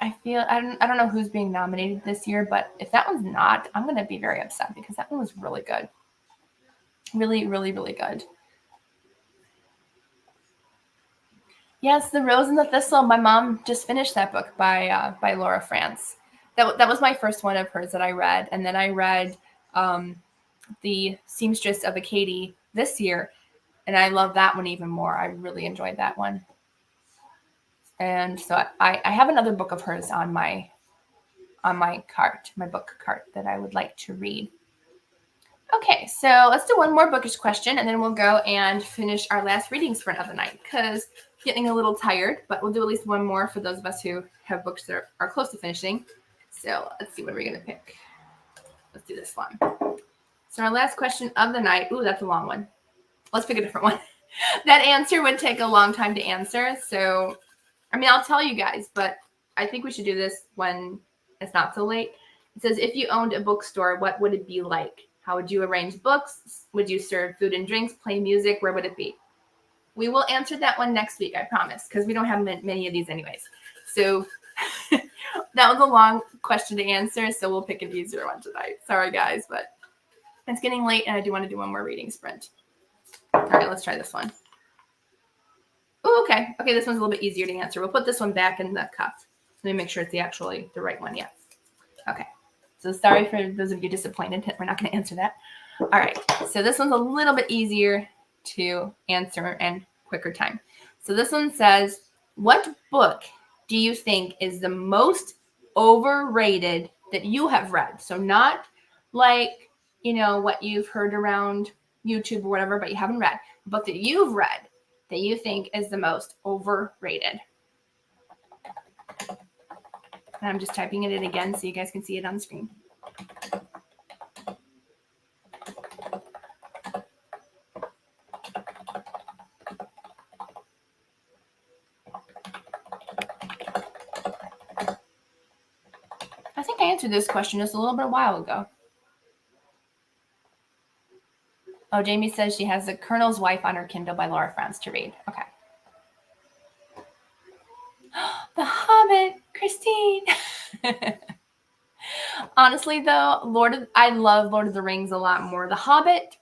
I don't know who's being nominated this year, but if that one's not, I'm going to be very upset, because that one was really good. Really, really, really good. Yes, The Rose and the Thistle. My mom just finished that book by Laura France. That was my first one of hers that I read, and then I read The Seamstress of Acadie this year, and I love that one even more. I really enjoyed that one. And so I have another book of hers on my cart, my book cart, that I would like to read. Okay, so let's do one more bookish question, and then we'll go and finish our last readings for another night, because getting a little tired, but we'll do at least one more for those of us who have books that are close to finishing. So let's see, what are we going to pick? Let's do this one. So our last question of the night. Ooh, that's a long one. Let's pick a different one. That answer would take a long time to answer. So, I mean, I'll tell you guys, but I think we should do this when it's not so late. It says, if you owned a bookstore, what would it be like? How would you arrange books? Would you serve food and drinks, play music? Where would it be? We will answer that one next week, I promise, because we don't have many of these anyways. So that was a long question to answer, so we'll pick an easier one tonight. Sorry, guys, but it's getting late, and I do want to do one more reading sprint. All right, let's try this one. Oh, okay. Okay, this one's a little bit easier to answer. We'll put this one back in the cup. Let me make sure it's actually the right one. Yeah. Okay. So sorry for those of you disappointed. We're not going to answer that. All right. So this one's a little bit easier to answer and quicker time. So this one says, what book do you think is the most overrated that you have read? So not like, what you've heard around YouTube or whatever, but you haven't read. A book that you've read that you think is the most overrated. And I'm just typing it in again so you guys can see it on screen. I think I answered this question just a little bit a while ago. Oh, Jamie says she has The Colonel's Wife on her Kindle by Laura France to read. Okay. The Hobbit, Christine. Honestly, though, I love Lord of the Rings a lot more. The Hobbit,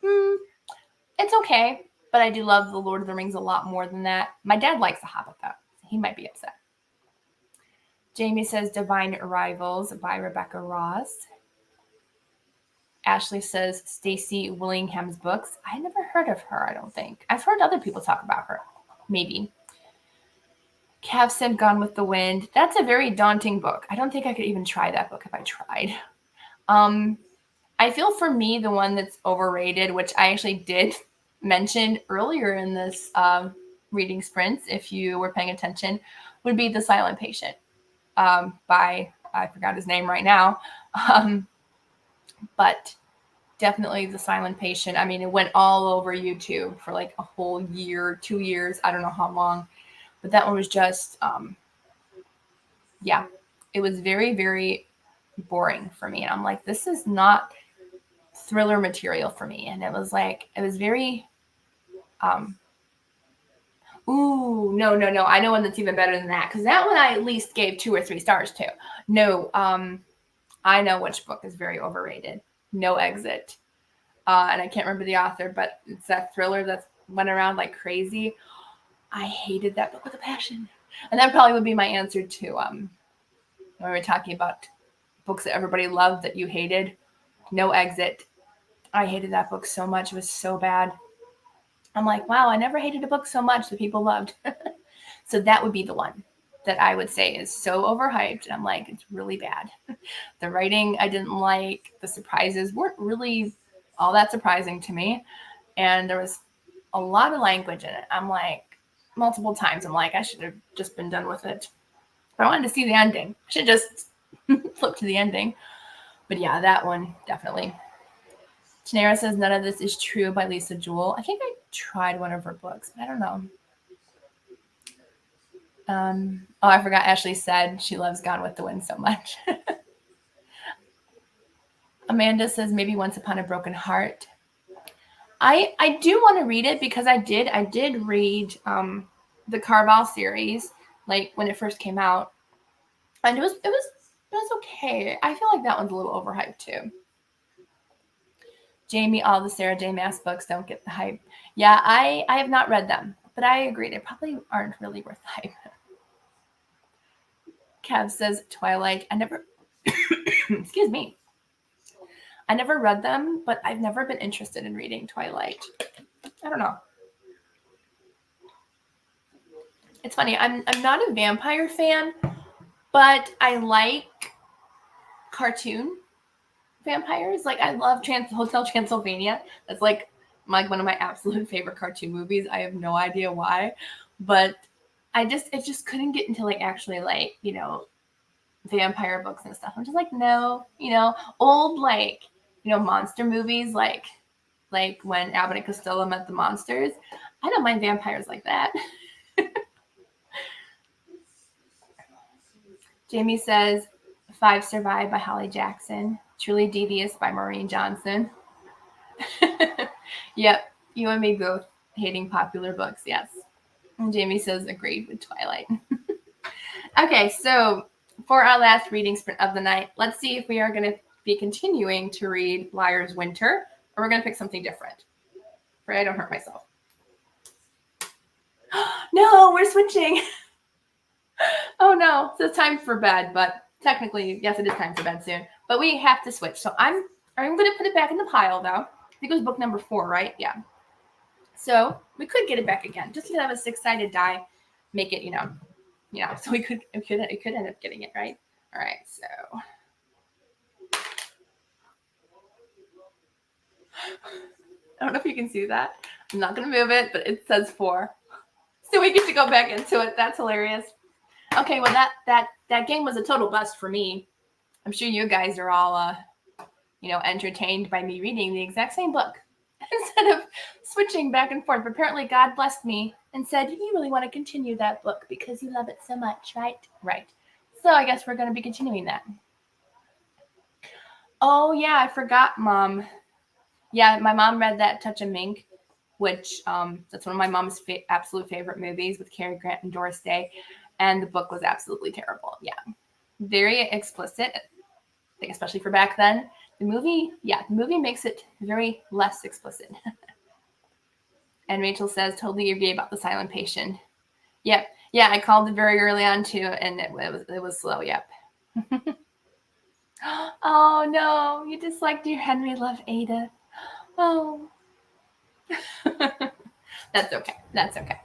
it's okay, but I do love the Lord of the Rings a lot more than that. My dad likes The Hobbit, though. He might be upset. Jamie says Divine Rivals by Rebecca Ross. Ashley says Stacy Willingham's books. I never heard of her, I don't think. I've heard other people talk about her. Maybe. Cav said Gone with the Wind. That's a very daunting book. I don't think I could even try that book if I tried. I feel for me, the one that's overrated, which I actually did mention earlier in this reading sprints, if you were paying attention, would be The Silent Patient by, I forgot his name right now, but definitely The Silent Patient. I mean, it went all over YouTube for like a whole year, 2 years. I don't know how long. But that one was just, it was very, very boring for me. And I'm like, this is not thriller material for me. And it was very, no. I know one that's even better than that. Because that one I at least gave 2 or 3 stars to. No, I know which book is very overrated. No Exit. And I can't remember the author, but it's that thriller that went around like crazy. I hated that book with a passion. And that probably would be my answer to when we were talking about books that everybody loved that you hated. No Exit. I hated that book so much. It was so bad. I'm like, wow, I never hated a book so much that people loved. So that would be the one that I would say is so overhyped. And I'm like, it's really bad. The writing I didn't like. The surprises weren't really all that surprising to me. And there was a lot of language in it. I'm like, multiple times. I'm like, I should have just been done with it. But I wanted to see the ending. I should just flip to the ending. But yeah, that one definitely. Tanera says None of This Is True by Lisa Jewell. I think I tried one of her books, but I don't know. I forgot Ashley said she loves Gone with the Wind so much. Amanda says maybe Once Upon a Broken Heart. I do want to read it because I did read the Carval series like when it first came out, and it was okay. I feel like that one's a little overhyped too. Jamie, all the Sarah J. Maas books don't get the hype. Yeah, I have not read them, but I agree they probably aren't really worth the hype. Kev says Twilight. I never excuse me. I never read them, but I've never been interested in reading Twilight. I don't know. It's funny. I'm not a vampire fan, but I like cartoon vampires. Like I love Hotel Transylvania. That's like one of my absolute favorite cartoon movies. I have no idea why, but it just couldn't get into like actually like, you know, vampire books and stuff. I'm just like, no, you know, old like, you know, monster movies like when Abbott and Costello Met the Monsters. I don't mind vampires like that. Jamie says 5 Survive by Holly Jackson. Truly Devious by Maureen Johnson. Yep, you and me both hating popular books, yes. And Jamie says agreed with Twilight. Okay, so for our last reading sprint of the night, let's see if we are going to be continuing to read Liar's Winter, or we're going to pick something different. Pray I don't hurt myself. No, we're switching. Oh no, so it's time for bed, but technically, yes, it is time for bed soon. But we have to switch. So I'm going to put it back in the pile, though. I think it was book number 4, right? Yeah. So we could get it back again, just to have a 6-sided die, make it, you know. So we could end up getting it, right? All right, so. I don't know if you can see that. I'm not going to move it, but it says 4. So we get to go back into it. That's hilarious. Okay, well, that game was a total bust for me. I'm sure you guys are all, entertained by me reading the exact same book instead of switching back and forth. But apparently God blessed me and said, you really want to continue that book because you love it so much, right? Right. So I guess we're going to be continuing that. Oh, yeah, I forgot, Mom. Yeah, my mom read that Touch of Mink, which that's one of my mom's absolute favorite movies with Cary Grant and Doris Day. And the book was absolutely terrible. Yeah. Very explicit, especially for back then. The movie makes it very less explicit. And Rachel says, totally agree about the silent patient. Yep. Yeah, I called it very early on too, and it was slow. Yep. Oh no, you disliked your Henry Love Ada. Oh. That's okay. That's okay.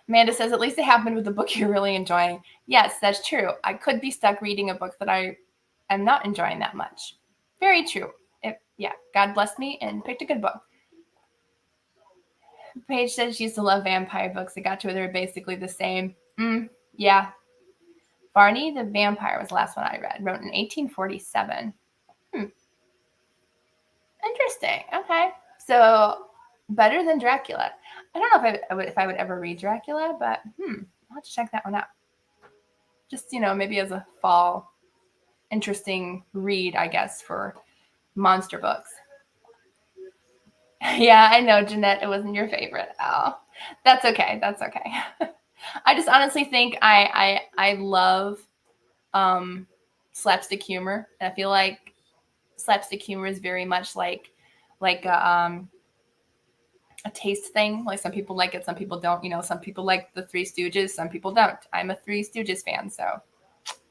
Amanda says, at least it happened with a book you're really enjoying. Yes, that's true. I could be stuck reading a book that I am not enjoying that much. Very true. God blessed me and picked a good book. Paige says she used to love vampire books. It got to where they're basically the same. Yeah. Barney the Vampire was the last one I read. Wrote in 1847. Interesting. Okay. So better than Dracula. I don't know if I would ever read Dracula, but I'll have to check that one out. Just, maybe as a fall interesting read, I guess, for monster books. Yeah, I know, Jeanette, it wasn't your favorite. Oh, that's okay. That's okay. I just honestly think I love slapstick humor. And I feel like slapstick humor is very much like a taste thing. Like some people like it, some people don't. Some people like the Three Stooges, some people don't. I'm a Three Stooges fan, so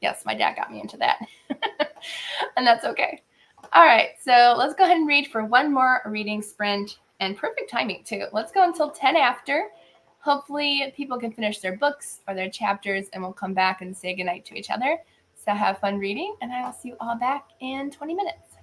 yes, my dad got me into that. And that's okay. All right, so let's go ahead and read for one more reading sprint, and perfect timing too. Let's go until 10 after. Hopefully people can finish their books or their chapters, and we'll come back and say goodnight to each other. So have fun reading, and I will see you all back in 20 minutes.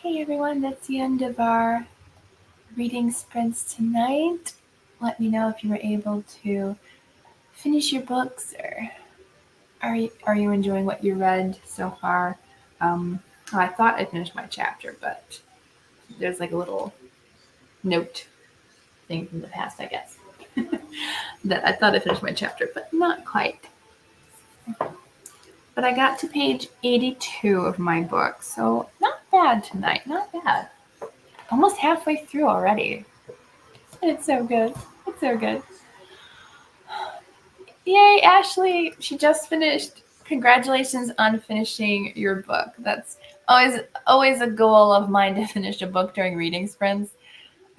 Okay, everyone, that's the end of our reading sprints tonight. Let me know if you were able to finish your books, or are you enjoying what you read so far? I thought I finished my chapter, but there's like a little note thing from the past, I guess, that I thought I finished my chapter, but not quite. But I got to page 82 of my book, so not bad tonight, not bad. Almost halfway through already. It's so good. It's so good. Yay, Ashley! She just finished. Congratulations on finishing your book. That's always a goal of mine, to finish a book during reading sprints.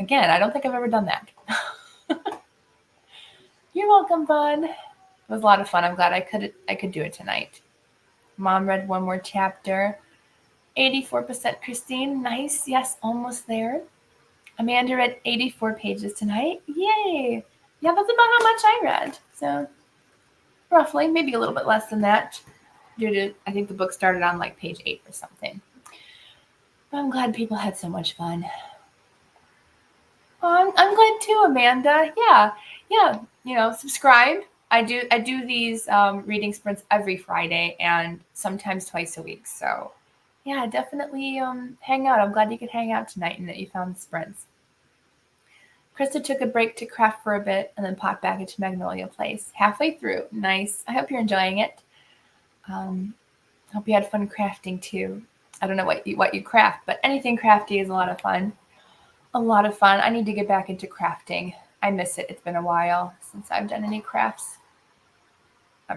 Again, I don't think I've ever done that. You're welcome, Bun. It was a lot of fun. I'm glad I could do it tonight. Mom read one more chapter. 84% Christine. Nice. Yes, almost there. Amanda read 84 pages tonight. Yay! Yeah, that's about how much I read. So roughly, maybe a little bit less than that, due to, I think the book started on like page 8 or something. But I'm glad people had so much fun. Oh, I'm glad too, Amanda. Yeah. Subscribe. I do these reading sprints every Friday and sometimes twice a week. So yeah, definitely hang out. I'm glad you could hang out tonight and that you found the sprints. Krista took a break to craft for a bit and then popped back into Magnolia Place halfway through. Nice. I hope you're enjoying it. Hope you had fun crafting too. I don't know what you craft, but anything crafty is a lot of fun. A lot of fun. I need to get back into crafting. I miss it. It's been a while since I've done any crafts.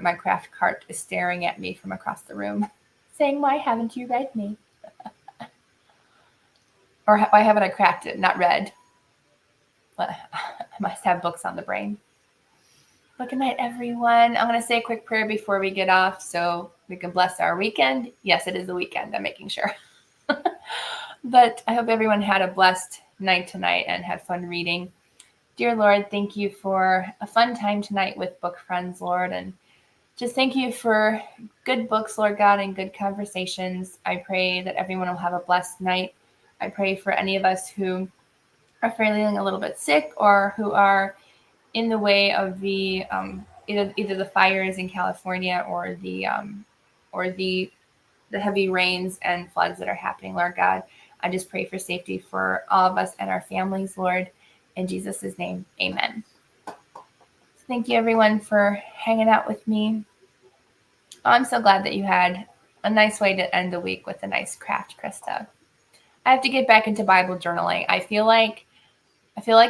My craft cart is staring at me from across the room, saying, "Why haven't you read me?" Or why haven't I crafted, not read? I must have books on the brain. Well, good night, everyone. I'm going to say a quick prayer before we get off so we can bless our weekend. Yes, it is the weekend. I'm making sure. But I hope everyone had a blessed night tonight and had fun reading. Dear Lord, thank you for a fun time tonight with book friends, Lord. And just thank you for good books, Lord God, and good conversations. I pray that everyone will have a blessed night. I pray for any of us who are feeling a little bit sick or who are in the way of the either the fires in California or the heavy rains and floods that are happening, Lord God. I just pray for safety for all of us and our families, Lord. In Jesus' name, amen. So thank you, everyone, for hanging out with me. I'm so glad that you had a nice way to end the week with a nice craft, Krista. I have to get back into Bible journaling. I feel like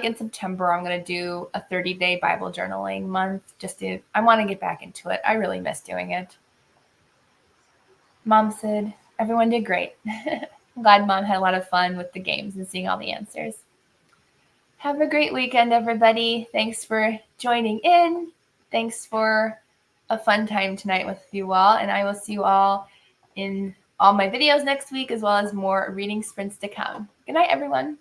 in September I'm going to do a 30-day Bible journaling month. I want to get back into it. I really miss doing it. Mom said everyone did great. I'm glad Mom had a lot of fun with the games and seeing all the answers. Have a great weekend, everybody. Thanks for joining in. Thanks for a fun time tonight with you all. And I will see you all in all my videos next week, as well as more reading sprints to come. Good night, everyone.